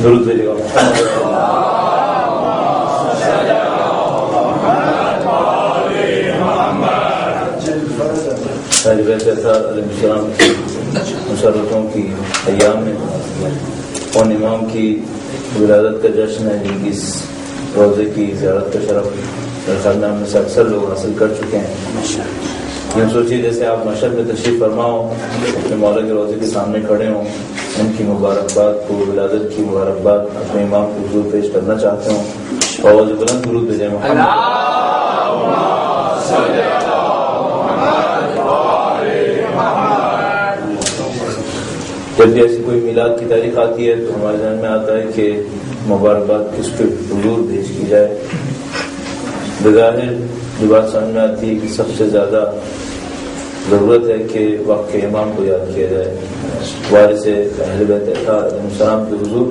درود بھیجے گا علیہ السلام کی مسرتوں کی ایام میں اور امام کی ولادت کا جشن ہے، جن کی روزے کی زیارت کا شرف درخواست میں سے اکثر لوگ حاصل کر چکے ہیں۔ یہ سوچیے جیسے آپ مشہد میں تشریف فرما ہو، اپنے مولا کے روزے کے سامنے کھڑے ہوں، ان کی مبارکباد کو، ولادت کی مبارکباد اپنے امام کو حضور پیش کرنا چاہتے ہوں، آواز بلند درود بھیجیں جب بھی ایسی کوئی میلاد کی تاریخ آتی ہے تو ہمارے ذہن میں آتا ہے کہ مبارکباد کس پہ حضور بھیج کی جائے۔ بظاہر یہ بات سمجھ میں آتی ہے کہ سب سے زیادہ ضرورت ہے کہ وقت کے امام کو یاد کیا جائے، وارث اہل بیت اطہار علیہ السلام کے حضور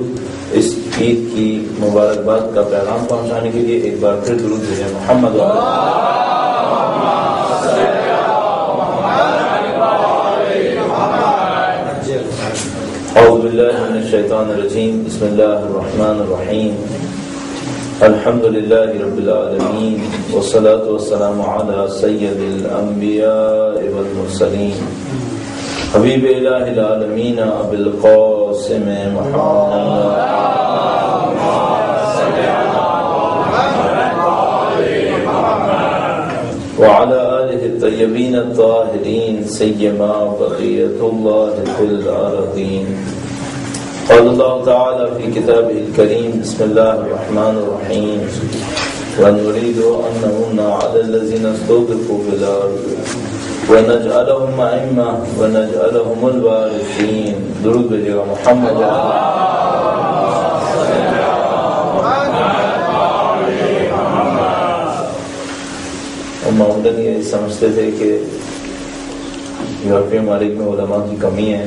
اس عید کی مبارکباد کا پیغام پہنچانے کے لیے ایک بار پھر درود بھیجیں محمد اعوذ باللہ من الشیطان الرجیم، بسم اللہ الرحمن الرحیم، الحمد للہ رب العالمین، والصلاة والسلام علی سید الانبیاء والمرسلین، حبیب الہ العالمین ابی القاسم محمد وعلى آلہ الطیبین الطاہرین سیما بقیۃ اللہ فی الارضین۔ قال اللہ تعالی فی کتابہ الکریم، بسم اللہ الرحمن الرحیم، ونريد أن نمن على الذين استضعفوا في الأرض ونجعلهم أئمة ونجعلهم الوارثين۔ درود بھیجے گا محمد معمولاً یہ سمجھتے تھے کہ یورپی ممالک میں علماء کی کمی ہے،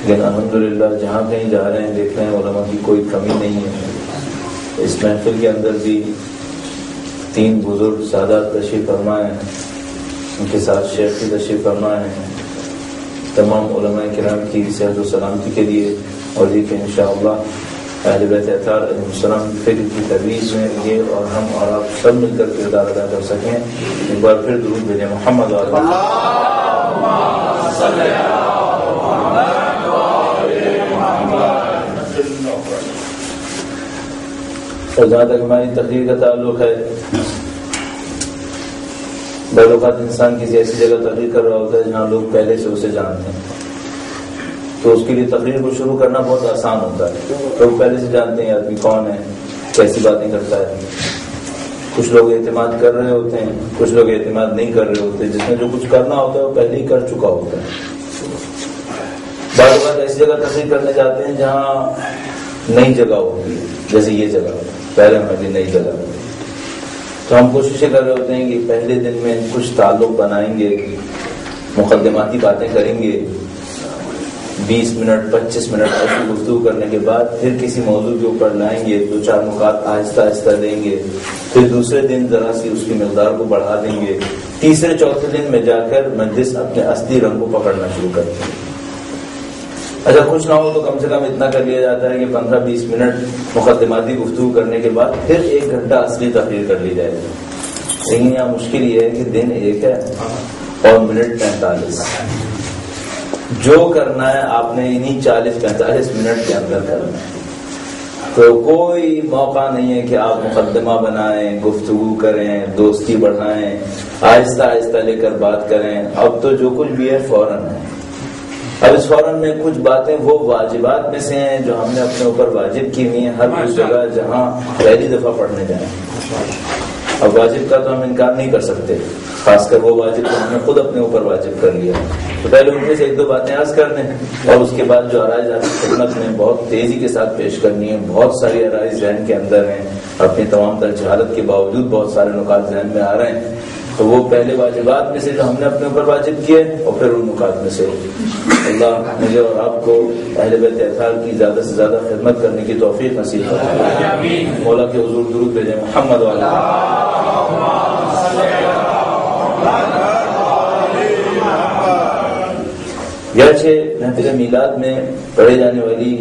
لیکن الحمدللہ جہاں کہیں جا رہے ہیں دیکھ رہے ہیں علماء کی کوئی کمی نہیں ہے۔ اس محفل کے اندر بھی 3 بزرگ سادات تشریف فرما ہیں، ان کے ساتھ شیخ کی تشریف فرما ہیں، تمام علماء کرام کی صحت و سلامتی کے لیے، اور یہ کہ انشاءاللہ اہل بیت اطہار علیہ السلام کی ترویج میں یہ اور ہم اور آپ سب مل کر کردار ادا کر سکیں۔ ایک بار پھر درود بھیجیں محمد اور جہاں تک ہماری تقریر کا تعلق ہے، بعض اوقات انسان کسی ایسی جگہ تقریر کر رہا ہوتا ہے جہاں لوگ پہلے سے اسے جانتے ہیں، تو اس کے لیے تقریر کو شروع کرنا بہت آسان ہوتا ہے۔ تو وہ پہلے سے جانتے ہیں آدمی کون ہے، کیسی باتیں کرتا ہے۔ کچھ لوگ اعتماد کر رہے ہوتے ہیں، کچھ لوگ اعتماد نہیں کر رہے ہوتے، جس میں جو کچھ کرنا ہوتا ہے وہ پہلے ہی کر چکا ہوتا ہے۔ بعض اوقات ایسی جگہ تقریر کرنے جاتے ہیں جہاں نئی جگہ ہوتی ہے، جیسے یہ جگہ پہلے ہماری نئی جگہ، تو ہم کوششیں کر رہے ہوتے ہیں کہ پہلے دن میں کچھ تعلق بنائیں گے، مقدماتی باتیں کریں گے، 20 منٹ 25 منٹ ایسی گفتگو کرنے کے بعد پھر کسی موضوع کے اوپر لائیں گے، 2-4 نکات آہستہ آہستہ دیں گے، پھر دوسرے دن ذرا سی اس کی مقدار کو بڑھا دیں گے، تیسرے چوتھے دن میں جا کر مجلس اپنے اصلی رنگ کو پکڑنا شروع کر دیں گے۔ اچھا کچھ نہ ہو تو کم سے کم اتنا کر لیا جاتا ہے کہ 15-20 منٹ مقدماتی گفتگو کرنے کے بعد پھر 1 گھنٹہ اصلی تقریر کر لی جائے گی۔ لیکن یہاں مشکل یہ ہے کہ دن 1 ہے اور منٹ 45، جو کرنا ہے آپ نے انہی 40-45 منٹ کے اندر کرنا ہے، تو کوئی موقع نہیں ہے کہ آپ مقدمہ بنائیں، گفتگو کریں، دوستی بڑھائیں، آہستہ آہستہ لے کر بات کریں۔ اب تو جو کچھ بھی ہے فوراً ہے۔ اب اس فوراً میں کچھ باتیں وہ واجبات میں سے ہیں جو ہم نے اپنے اوپر واجب کی ہوئی ہیں ہر اس جگہ جہاں پہلی دفعہ پڑھنے جائیں۔ اب واجب کا تو ہم انکار نہیں کر سکتے، خاص کر وہ واجب جو ہم نے خود اپنے اوپر واجب کر لیا، تو پہلے ان میں سے 1-2 باتیں عرض کر دیں، اور اس کے بعد جو آرائز آپ کی خدمت میں بہت تیزی کے ساتھ پیش کرنی ہے۔ بہت ساری آرائز ذہن کے اندر ہیں، اپنی تمام تر جہالت کے باوجود بہت سارے نکات ذہن میں آ رہے ہیں، تو وہ پہلے واجبات میں سے جو ہم نے اپنے اوپر واجب کیے اور پھر ان نکات میں سے۔ اللہ مجھے اور آپ کو اہل بیت اطہار کی زیادہ سے زیادہ خدمت کرنے کی توفیق نصیب فرمائے۔ مولا کے حضور درود بھیجیں محمد گرچہ محفل میلاد میں پڑھے جانے والی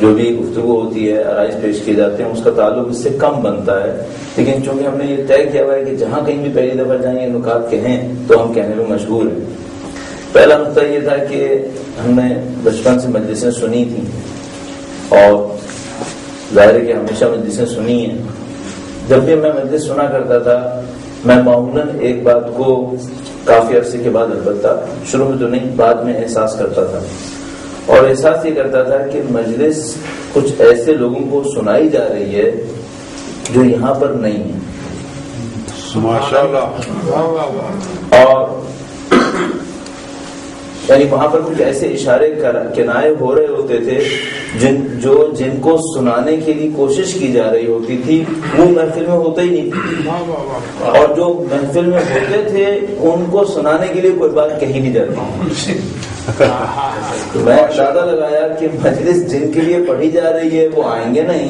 جو بھی گفتگو ہوتی ہے، عرائض پیش کیے جاتے ہیں، اس کا تعلق اس سے کم بنتا ہے، لیکن چونکہ ہم نے یہ طے کیا ہوا ہے کہ جہاں کہیں بھی پہلی دفعہ جائیں یہ نکات کہیں تو ہم کہنے میں مشہور ہیں۔ پہلا نقطہ یہ تھا کہ ہم نے بچپن سے مجلسیں سنی تھیں اور ظاہر ہے کہ ہمیشہ مجلسیں سنی ہیں۔ جب بھی میں مجلس سنا کرتا تھا میں معمولاً ایک بات کو کافی عرصے کے بعد، البتہ شروع میں تو نہیں، بعد میں احساس کرتا تھا، اور احساس یہ کرتا تھا کہ مجلس کچھ ایسے لوگوں کو سنائی جا رہی ہے جو یہاں پر نہیں ہے، ماشاءاللہ، اور یعنی وہاں پر کچھ ایسے اشارے کنائے ہو رہے ہوتے تھے جن کو سنانے کے لیے کوشش کی جا رہی ہوتی تھی وہ محفل میں ہوتا ہی نہیں تھی، اور جو محفل میں ہوتے تھے ان کو سنانے کے لیے کوئی بات کہی نہیں جاتی۔ میں اندازہ لگایا کہ مجلس جن کے لیے پڑھی جا رہی ہے وہ آئیں گے نہیں،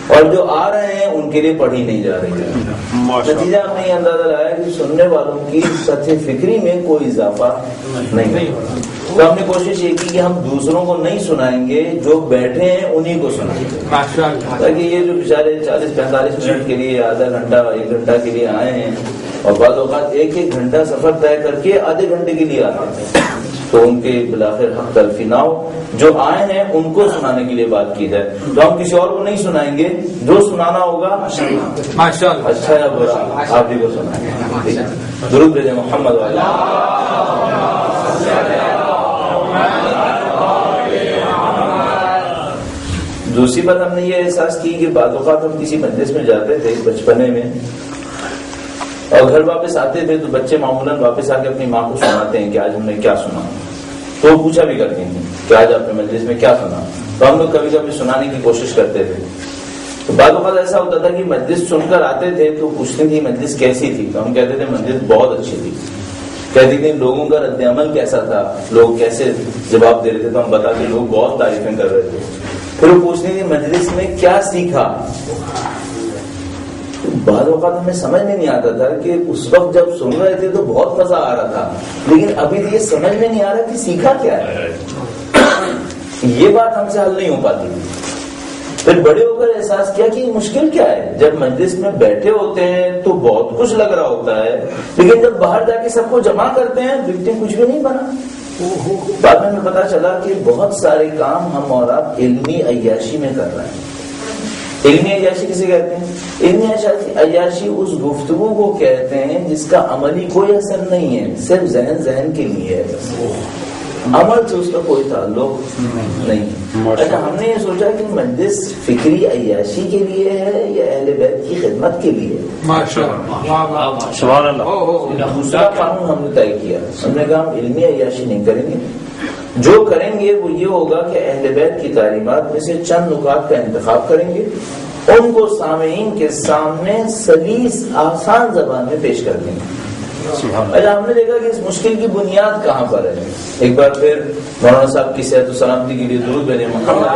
اور جو آ رہے ہیں ان کے لیے پڑھی نہیں جا رہی ہے۔ نتیجہ ہم نے یہ اندازہ لگایا کہ سننے والوں کی سطح فکری میں کوئی اضافہ نہیں، تو ہم نے کوشش یہ کی کہ ہم دوسروں کو نہیں سنائیں گے، جو بیٹھے ہیں انہی کو سنائیں گے، تاکہ یہ جو بیچارے 40-45 منٹ کے لیے، آدھا گھنٹہ 1 گھنٹہ کے لیے آئے ہیں، اور بعض اوقات 1 گھنٹہ سفر طے کر کے آدھے گھنٹے کے لیے آتے ہیں، تو ان کے بلاخر حق تلفی نہ ہو، جو آئے ہیں ان کو سنانے کے لیے بات کی جائے۔ تو ہم کسی اور کو نہیں سنائیں گے، جو سنانا ہوگا ماشاءاللہ اچھا یا برا آپ ہی کو سنائیں گے۔ درود بھیجیں محمد والے۔ دوسری بات ہم نے یہ احساس کی کہ بعض اوقات ہم کسی مجلس میں جاتے تھے بچپنے میں، اور گھر واپس آتے تھے تو بچے معمولاً واپس آ کے اپنی ماں کو سناتے ہیں کہ آج ہم نے کیا سنا، تو وہ پوچھا بھی کرتی تھی کہ آج آپ نے مجلس میں کیا سنا، تو ہم لوگ کبھی کبھی سنانے کی کوشش کرتے تھے۔ تو بعض اوقات ایسا ہوتا تھا کہ مجلس سن کر آتے تھے تو پوچھتے تھے مجلس کیسی تھی، تو ہم کہتے تھے مجلس بہت اچھی تھی، کہتے تھے لوگوں کا رد عمل کیسا تھا، لوگ کیسے جواب دے رہے تھے، تو ہم بتاتے لوگ بہت تعریفیں کر رہے تھے۔ پھر وہ پوچھتے تھے مجلس میں کیا سیکھا۔ بعض اوقات ہمیں سمجھ میں نہیں آتا تھا کہ اس وقت جب سن رہے تھے تو بہت مزہ آ رہا تھا، لیکن ابھی یہ سمجھ میں نہیں آ رہا کہ سیکھا کیا ہے، یہ بات ہم سے حل نہیں ہو پاتی۔ پھر بڑے ہو کر احساس کیا کہ مشکل کیا ہے، جب مجلس میں بیٹھے ہوتے ہیں تو بہت کچھ لگ رہا ہوتا ہے، لیکن جب باہر جا کے سب کو جمع کرتے ہیں دیکھتے ہیں کچھ بھی نہیں بنا۔ بعد میں پتا چلا کہ بہت سارے کام ہم اور آپ علمی عیاشی میں کر رہے ہیں۔ علمی عیاشی کسے کہتے ہیں؟ علمی عیاشی اس گفتگو کو کہتے ہیں جس کا عملی کوئی اثر نہیں ہے، صرف ذہن کے لیے ہے، عمل سے اس کا کوئی تعلق نہیں۔ اچھا، ہم نے یہ سوچا کہ مجلس فکری عیاشی کے لیے ہے یا اہل بیت کی خدمت کے لیے؟ سبحان اللہ۔ دوسرا قانون ہم نے طے کیا، ہم نے کہا ہم علمی عیاشی نہیں کریں گے، جو کریں گے وہ یہ ہوگا کہ اہل بیت کی تعلیمات میں سے چند نکات کا انتخاب کریں گے، ان کو سامعین کے سامنے سلیس آسان زبان میں پیش کر دیں گے۔ اچھا، ہم نے دیکھا کہ اس مشکل کی بنیاد کہاں پر ہے۔ ایک بار پھر مولانا صاحب کی صحت و سلامتی کے لیے درود بھیجیں محمد۔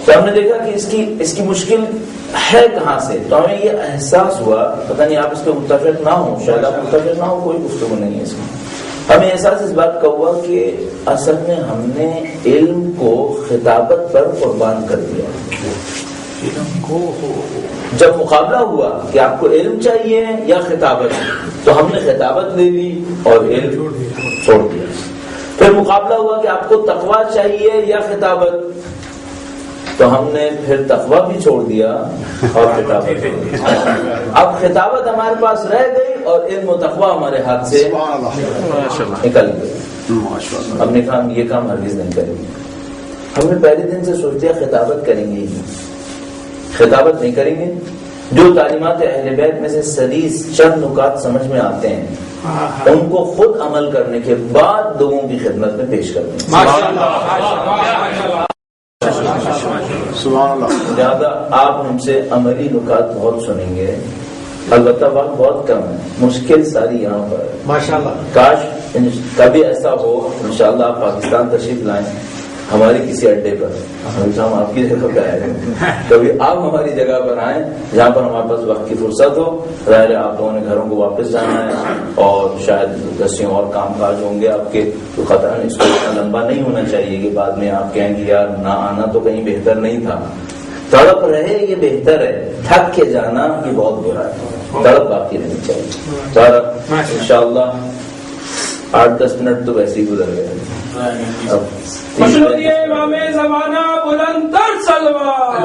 تو ہم نے دیکھا کہ اس کی مشکل ہے کہاں سے، تو ہمیں یہ احساس ہوا، پتہ نہیں آپ اس پہ متفق نہ ہوں، شاید آپ متفق نہ ہوں، کوئی گفتگو نہیں ہے اس میں، ہمیں احساس اس بات کا ہوا کہ اصل میں ہم نے علم کو خطابت پر قربان کر دیا۔ جب مقابلہ ہوا کہ آپ کو علم چاہیے یا خطابت، تو ہم نے خطابت لے لی اور علم چھوڑ دیا۔ پھر مقابلہ ہوا کہ آپ کو تقویٰ چاہیے یا خطابت، تو ہم نے پھر تقویٰ بھی چھوڑ دیا اور خطابت۔ اب خطابت ہمارے پاس رہ گئی اور علم و تقویٰ ہمارے ہاتھ سے نکل گئے۔ ہم نے کہا ہم یہ کام ہرگز نہیں کریں گے۔ ہم نے پہلے دن سے سوچ لیا خطابت کریں گے ہی، خطابت نہیں کریں گے، جو تعلیمات اہل بیت میں سے سلیس چند نکات سمجھ میں آتے ہیں ان کو خود عمل کرنے کے بعد لوگوں کی خدمت میں پیش کر دیں۔ لہٰذا آپ ہم سے عملی نکات بہت سنیں گے، البتہ وقت بہت کم ہے، مشکل ساری یہاں پر ہے۔ کاش کبھی ایسا ہو، انشاءاللہ آپ پاکستان تشریف لائیں، ہماری کسی اڈے پر، ہم آپ کی جگہ پہ آئے ہیں، کبھی آپ ہماری جگہ پر آئیں جہاں پر ہمارے پاس وقت کی فرصت ہو. ظاہر ہے آپ لوگوں نے گھروں کو واپس جانا ہے اور شاید دسیوں اور کام کاج ہوں گے آپ کے، تو خطرہ اس کو اتنا لمبا نہیں ہونا چاہیے کہ بعد میں آپ کہیں گے یار نہ آنا تو کہیں بہتر نہیں تھا. تڑپ رہے یہ بہتر ہے، تھک کے جانا یہ بہت برا ہے. تڑپ باقی رہنی چاہیے. تو انشاءاللہ 8-10 منٹ تو ویسے ہی گزر گئے. امام زمانہ بلند تر صلوات.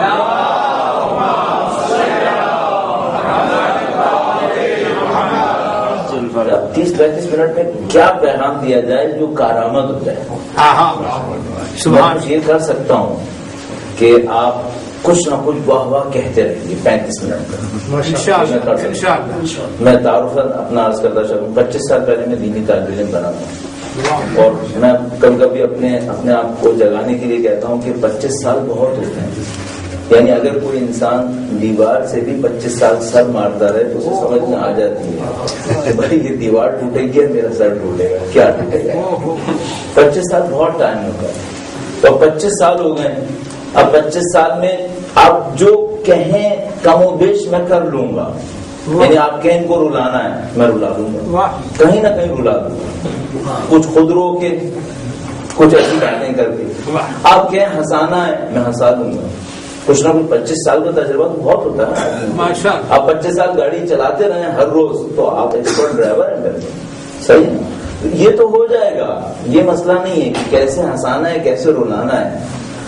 اب 30-35 منٹ میں کیا پیغام دیا جائے جو کارآمد ہو جائے. میں یہ کر سکتا ہوں کہ آپ کچھ نہ کچھ واہ واہ کہتے رہیں گے 35 منٹ تک. میں تعارفاً اپنا عرض کرتا چلوں، 25 سال پہلے میں دینی طالب علم بنا تھا، اور میں کبھی کبھی اپنے آپ کو جگانے کے لیے کہتا ہوں کہ 25 سال بہت ہوتے ہیں. یعنی اگر کوئی انسان دیوار سے بھی 25 سال سر مارتا رہے تو اسے سمجھ میں آ جاتی ہے کہ بھائی یہ دیوار ٹوٹے گی میرا سر ٹوٹے گا، کیا ٹوٹے گا. 25 سال بہت ٹائم ہوتا ہے. تو 25 سال ہو گئے. اب 25 سال میں آپ جو کہیں کم و بیش میں کر لوں گا. یعنی آپ کہیں ان کو رلانا ہے میں رلا دوں گا، کہیں نہ کہیں رلا دوں گا، کچھ خود رو کے کچھ ایسی باتیں کر کے. آپ کہیں ہنسانا ہے میں ہنسا دوں گا. کچھ نہ کچھ 25 سال کا تجربہ تو بہت ہوتا ہے. آپ 25 سال گاڑی چلاتے رہے ہر روز تو آپ ایکسپرٹ ڈرائیور ہیں. صحیح ہے، یہ تو ہو جائے گا. یہ مسئلہ نہیں ہے کہ کیسے ہنسانا ہے کیسے رلانا ہے.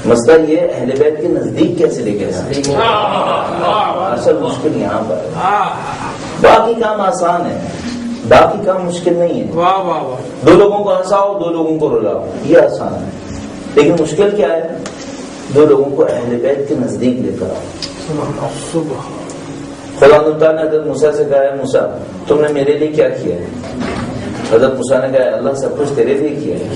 مسئلہ یہ اہل بیت کے نزدیک کیسے لے کے جانا ہے. اصل مشکل یہاں پر ہے. باقی کام آسان ہے، باقی کام مشکل نہیں ہے. 2 لوگوں کو ہنساؤ 2 لوگوں کو رلاؤ، یہ آسان ہے. لیکن مشکل کیا ہے؟ 2 لوگوں کو اہل بیت کے نزدیک لے کر آؤ. خدا تعالیٰ نے حضرت موسیٰ سے کہا ہے موسیٰ تم نے میرے لیے کیا کیا ہے؟ حضرت موسیٰ نے کہا اللہ سب کچھ تیرے لیے کیا ہے.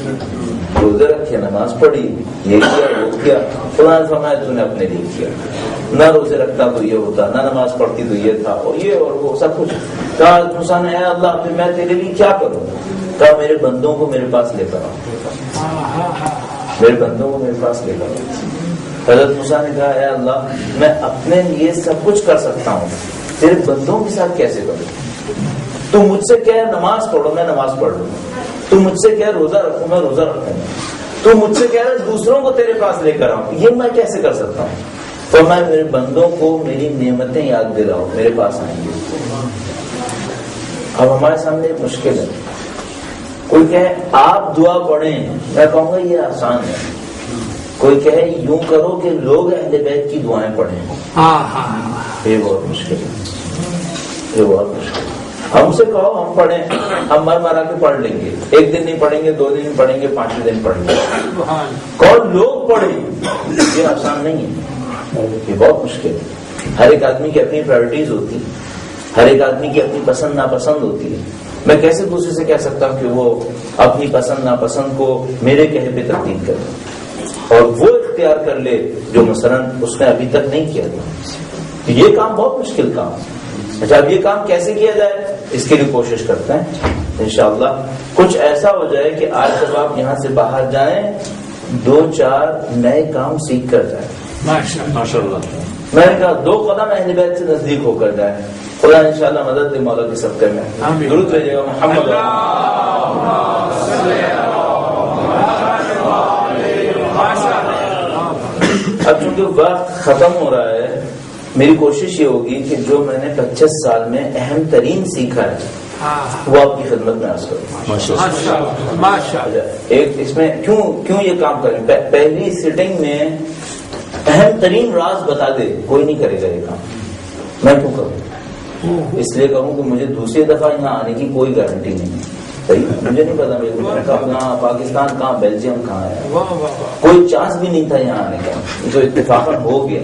روزے رکھے، نماز پڑھی، یہ کیا وہ کیا. خدا نے فرمایا تو نے اپنے لیے کیا. نہ روزے رکھتا تو یہ ہوتا، نہ نماز پڑھتی تو یہ تھا، اور یہ اور وہ سب کچھ. کہا موسیٰ نے اے اللہ پھر میں تیرے لیے کیا کروں؟ کہا میرے بندوں کو میرے پاس لے کر آؤ، میرے بندوں کو میرے پاس لے کر آؤ. حضرت موسیٰ نے کہا اے اللہ میں اپنے لیے سب کچھ کر سکتا ہوں، تیرے بندوں کے ساتھ کیسے کروں؟ تو مجھ سے کہہ نماز پڑھو میں نماز پڑھ لوں، تو مجھ سے کہہ روزہ رکھو میں روزہ رکھوں، تو مجھ سے کہہ دوسروں کو تیرے پاس لے کر آؤں، یہ میں کیسے کر سکتا ہوں؟ تو میں میرے بندوں کو میری نعمتیں یاد دلاؤ میرے پاس آئیں گے. اب ہمارے سامنے ایک مشکل ہے. کوئی کہے آپ دعا پڑھیں، میں کہوں گا یہ آسان ہے. کوئی کہے یوں کرو کہ لوگ اہل بیت کی دعائیں پڑھیں، یہ بہت مشکل ہے. یہ بہت مشکل ہے. ہم سے کہو ہم پڑھیں، ہم مر مرا کے پڑھ لیں گے. 1 دن نہیں پڑھیں گے، 2 دن پڑھیں گے، 5 دن پڑھیں گے. کون لوگ پڑھیں، یہ آسان نہیں ہے، یہ بہت مشکل ہے. ہر ایک آدمی کی اپنی پرائرٹیز ہوتی ہے، ہر ایک آدمی کی اپنی پسند ناپسند ہوتی ہے. میں کیسے دوسرے سے کہہ سکتا ہوں کہ وہ اپنی پسند ناپسند کو میرے کہے پہ تبدیل کرے اور وہ اختیار کر لے جو مثلاً اس نے ابھی تک نہیں کیا تھا. یہ کام بہت مشکل کام. اچھا اب یہ کام کیسے کیا جائے اس کے لیے کوشش کرتے ہیں انشاءاللہ. کچھ ایسا ہو جائے کہ آج جب آپ یہاں سے باہر جائیں 2-4 نئے کام سیکھ کر جائیں. ماشاءاللہ. میں نے کہا 2 قدم اہل بیت سے نزدیک ہو کر جائیں. خدا انشاءاللہ مدد دے مولا کے صدقے میں. درود بھیجیے گا محمد. اب چونکہ وقت ختم ہو رہا ہے میری کوشش یہ ہوگی کہ جو میں نے 25 سال میں اہم ترین سیکھا ہے وہ آپ کی خدمت میں عرض کروں. ایک اس میں کیوں یہ کام کریں. پہلی سیٹنگ میں اہم ترین راز بتا دے کوئی نہیں کرے گا یہ کام. میں کیوں کروں؟ اس لیے کہوں کہ مجھے دوسری دفعہ یہاں آنے کی کوئی گارنٹی نہیں ہے. صحیح مجھے نہیں پتا میرے کہاں پاکستان کہاں بیلجیم کہاں ہے، کوئی چانس بھی نہیں تھا یہاں آنے کا، جو اتفاقاً ہو گیا.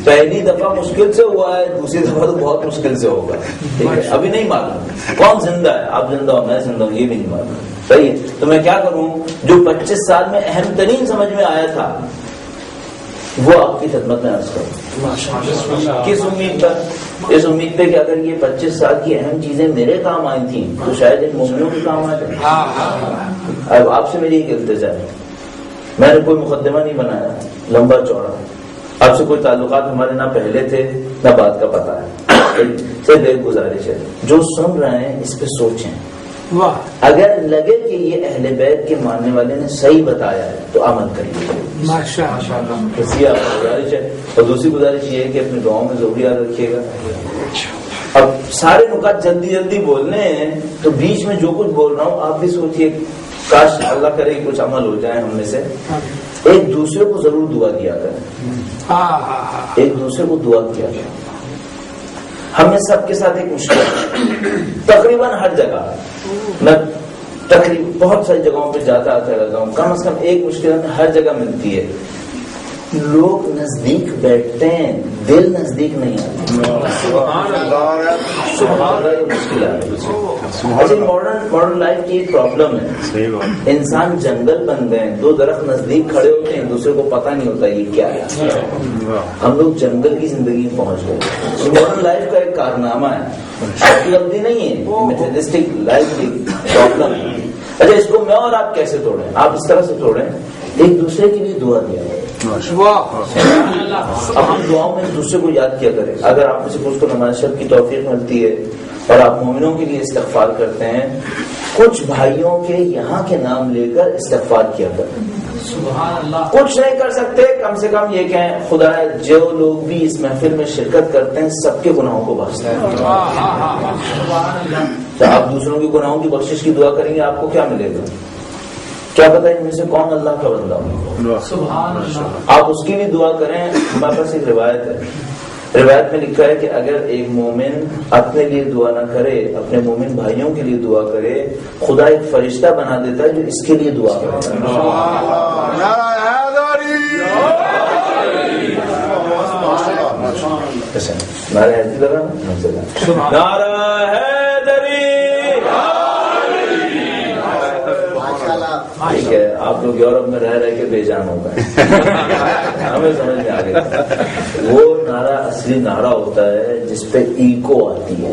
پہلی دفعہ مشکل سے ہوا ہے، دوسری دفعہ تو بہت مشکل سے ہوگا. ٹھیک ہے ابھی نہیں معلوم کون زندہ ہے، آپ زندہ ہو میں زندہ ہوں یہ بھی نہیں معلوم. صحیح ہے تو میں کیا کروں جو 25 سال میں اہم ترین سمجھ میں آیا تھا وہ آپ کی خدمت میں عرض کروں. کس امید پر؟ اس امید پہ کہ اگر یہ 25 سال کی اہم چیزیں میرے کام آئی تھیں تو شاید ان مومنوں کے کام آ جائیں. اب آپ سے میری ایک التجا ہے میں نے کوئی مقدمہ نہیں بنایا لمبا چوڑا، آپ سے کوئی تعلقات ہمارے نہ پہلے تھے نہ بات کا پتہ ہے، صرف ایک گزارش ہے، جو سن رہے ہیں اس پہ سوچیں، اگر لگے کہ یہ اہل بیت کے ماننے والے نے صحیح بتایا ہے تو عمل کریے، بس یہ آپ کی گزارش ہے۔ اور دوسری گزارش یہ ہے کہ اپنے دعاؤں میں ضرور یاد رکھیے گا۔ اب سارے نکات جلدی جلدی بولنے ہیں تو بیچ میں جو کچھ بول رہا ہوں آپ بھی سوچیے، کاش اللہ کرے کچھ عمل ہو جائے ہم میں سے۔ ایک دوسرے کو ضرور دعا کیا کریں، ایک دوسرے کو دعا کیا کریں۔ ہمیں سب کے ساتھ ایک مشکل تقریباً ہر جگہ، میں تقریباً بہت ساری جگہوں پہ جاتا آتا رہتا ہوں، کم از کم ایک مشکل ہمیں ہر جگہ ملتی ہے، لوگ نزدیک بیٹھتے ہیں دل نزدیک نہیں آتا۔ سبحان اللہ، یہ مشکل ہے۔ ماڈرن لائف کی ایک پرابلم ہے، انسان جنگل بن گئے، دو درخت نزدیک کھڑے ہوتے ہیں، دوسرے کو پتہ نہیں ہوتا یہ کیا ہے، ہم لوگ جنگل کی زندگی میں پہنچ گئے۔ ماڈرن لائف کا ایک کارنامہ ہے، آپ کی غلطی نہیں ہے، میتھڈسٹک لائف کی پرابلم ہے۔ اچھا، اس کو میں اور آپ کیسے توڑیں؟ آپ اس طرح سے توڑیں، ایک دوسرے کے لیے دعا دیا، اب ہم دعاؤں میں ایک دوسرے کو یاد کیا کریں۔ اگر آپ میں سے کچھ کو نماز شب کی توفیق ملتی ہے اور آپ مومنوں کے لیے استغفار کرتے ہیں، کچھ بھائیوں کے یہاں کے نام لے کر استغفار کیا کریں۔ کچھ نہیں کر سکتے، کم سے کم یہ کہیں خدا جو لوگ بھی اس محفل میں شرکت کرتے ہیں سب کے گناہوں کو بخش دیں۔ تو آپ دوسروں کے گناہوں کی بخشش کی دعا کریں گے، آپ کو کیا ملے گا؟ کیا پتہ ان میں سے کون اللہ کا بندہ ہو؟ آپ اس کی بھی دعا کریں۔ ہمارے پاس ایک روایت ہے، روایت میں لکھا ہے کہ اگر ایک مومن اپنے لیے دعا نہ کرے، اپنے مومن بھائیوں کے لیے دعا کرے، خدا ایک فرشتہ بنا دیتا ہے جو اس کے لیے دعا کرتا ہے۔ نعرہ حیدری لگا، نعرہ حیدری۔ ٹھیک ہے، آپ لوگ یورپ میں رہ کے بے جان ہو گئے، ہمیں سمجھ میں آ گیا۔ وہ نعرہ اصلی نعرہ ہوتا ہے جس پہ ایکو آتی ہے،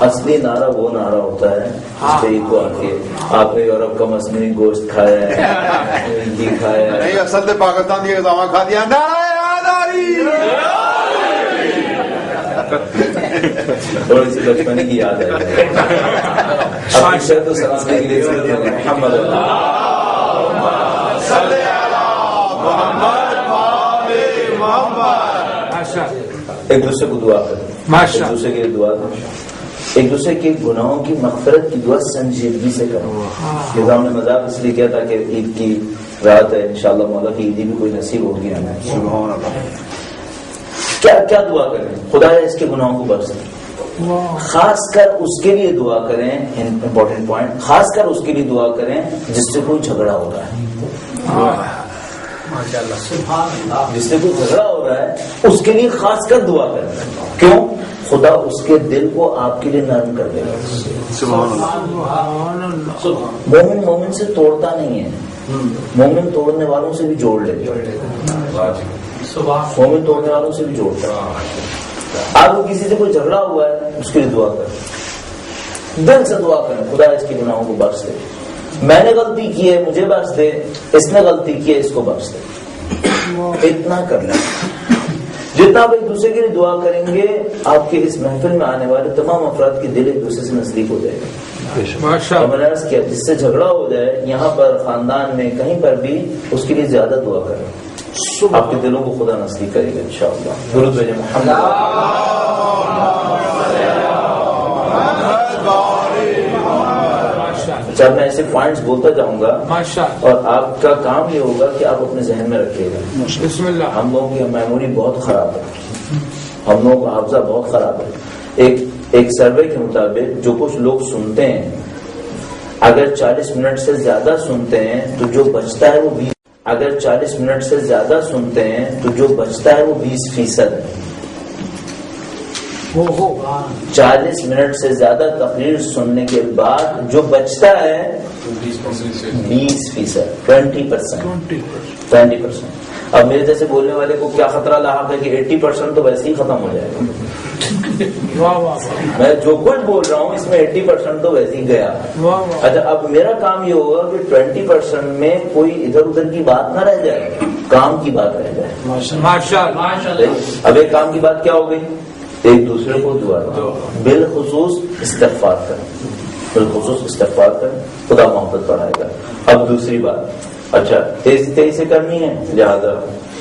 اصلی نعرہ وہ نعرہ ہوتا ہے جس پہ ایکو آتی ہے۔ آپ نے یورپ کا مصنوعی گوشت کھایا ہے، گھی کھایا ہے، نہیں اصل پاکستان کی غذا کھا دیا۔ تھوڑی سی بچپنے کی یاد ہے۔ تو سلامتی کے لیے محمد ایک دوسرے کو دعا کریں، ایک دوسرے کے لیے دعا کریں، ایک دوسرے کے گناہوں کی مغفرت کی دعا سنجیدگی سے کریں۔ نظام نے مذاق اس لیے کیا تھا کہ عید کی رات ہے، انشاءاللہ مولا کی عیدی بھی کوئی نصیب ہوگی ہمیں۔ کیا کیا دعا کریں؟ خدا اس کے گناہوں کو بخش دے۔ خاص کر اس کے لیے دعا کریں، امپورٹنٹ پوائنٹ، خاص کر اس کے لیے دعا کریں جس سے کوئی جھگڑا ہو رہا ہے، جس سے کوئی جھگڑا ہو رہا ہے اس کے لیے خاص کر دعا کریں۔ کیوں؟ خدا اس کے دل کو آپ کے لیے نرم کر دے گا۔ مومن مومن سے توڑتا نہیں ہے، مومن توڑنے والوں سے بھی جوڑ لیتا ہے، مومن توڑنے والوں سے بھی جوڑتا ہے۔ آپ کو کسی سے کوئی جھگڑا ہوا ہے اس کے لیے دعا کریں، دل سے دعا کریں، خدا اس کے گناہوں کو بخش دے، میں نے غلطی کی ہے مجھے بخش دے، اس نے غلطی کی ہے اس کو بخش دے۔ اتنا کر لیں، جتنا آپ ایک دوسرے کے لیے دعا کریں گے آپ کے اس محفل میں آنے والے تمام افراد کے دل ایک دوسرے سے نزدیک ہو جائے گا۔ میں نے عرض کیا جس سے جھگڑا ہو جائے یہاں پر خاندان میں کہیں پر بھی اس کے لیے زیادہ دعا کریں، آپ کے دلوں کو خدا نزدیک کرے گا انشاءاللہ۔ درود بھیجیں محمد۔ جب میں ایسے پوائنٹس بولتا جاؤں گا اور آپ کا کام یہ ہوگا کہ آپ اپنے ذہن میں رکھیے گا۔ بسم اللہ۔ ہم لوگوں کی میموری بہت خراب ہے، ہم لوگوں کا حافظہ بہت خراب ہے۔ ایک سروے کے مطابق جو کچھ لوگ سنتے ہیں اگر 40 منٹ سے زیادہ سنتے ہیں تو جو بچتا ہے وہ 40 منٹ سے زیادہ سنتے ہیں تو جو بچتا ہے وہ 20% ہے۔ 40 منٹ سے زیادہ تقریر سننے کے بعد جو بچتا ہے 20%، 20%۔ اب میرے جیسے بولنے والے کو کیا خطرہ لاحق ہے کہ 80% تو ویسے ہی ختم ہو جائے گا. میں جو کچھ بول رہا ہوں اس میں 80% تو ویسے ہی گیا. اچھا اب میرا کام یہ ہوگا کہ 20% میں کوئی ادھر ادھر کی بات نہ رہ جائے, کام کی بات رہ جائے. اب ایک کام کی بات کیا ہو گئی؟ ایک دوسرے کو دعا دو, بالخصوص استغفار کریں, بالخصوص استغفار کریں, خدا محبت بڑھائے گا. اب دوسری بات, اچھا تیزی تیزی سے کرنی ہے, لہٰذا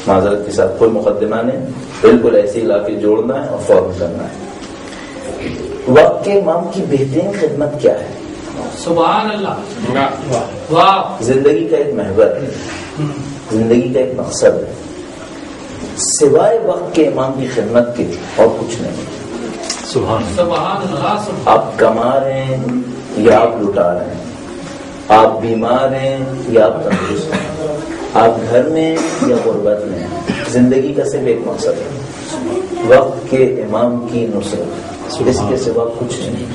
معذرت کے ساتھ کوئی مقدمہ نہیں, بالکل ایسے ہی لا کے جوڑنا ہے اور فوراً کرنا ہے. وقت کے امام کی بہترین خدمت کیا ہے؟ سبحان اللہ. زندگی کا ایک محور ہے, زندگی کا ایک مقصد ہے, سوائے وقت کے امام کی خدمت کے اور کچھ نہیں. سبحان اللہ. آپ کما رہے ہیں یا آپ لٹا رہے ہیں, آپ بیمار ہیں یا آپ تندرست ہیں, آپ گھر میں یا غربت میں, زندگی کا صرف ایک مقصد ہے, وقت کے امام کی نصرت, اس کے سوا کچھ نہیں.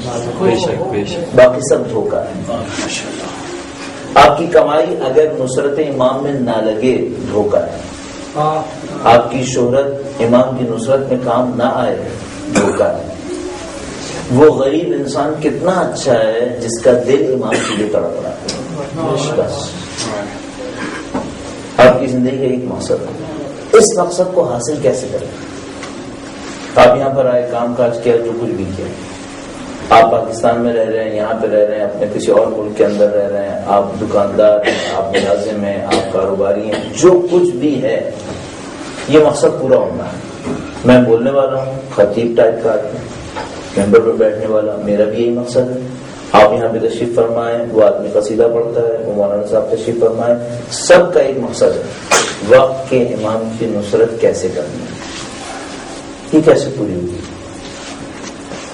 باقی سب دھوکہ ہے. آپ کی کمائی اگر نصرت امام میں نہ لگے دھوکہ ہے. آپ کی شہرت امام کی نصرت میں کام نہ آئے دھوکہ ہے. وہ غریب انسان کتنا اچھا ہے جس کا دل امام کے لیے تڑپ رہا ہے. بس آپ کی زندگی کا ایک مقصد ہے, اس مقصد کو حاصل کیسے کریں؟ آپ یہاں پر آئے, کام کاج کیا, جو کچھ بھی کیا, آپ پاکستان میں رہ رہے ہیں, یہاں پہ رہ رہے ہیں, اپنے کسی اور ملک کے اندر رہ رہے ہیں, آپ دکاندار ہیں, آپ ملازم ہیں, آپ کاروباری ہیں, جو کچھ بھی ہے, یہ مقصد پورا ہونا ہے. میں بولنے والا ہوں, خطیب ٹائپ کا آدمی, ممبر پر بیٹھنے والا, میرا بھی یہی مقصد ہے. آپ یہاں پہ تشریف فرمائیں, وہ آدمی قصیدہ پڑھتا ہے, وہ مولانا صاحب تشریف فرمائیں, سب کا ایک مقصد ہے, وقت کے امام کی نصرت کیسے کرنی ہے. یہ کیسے پوری ہوگی؟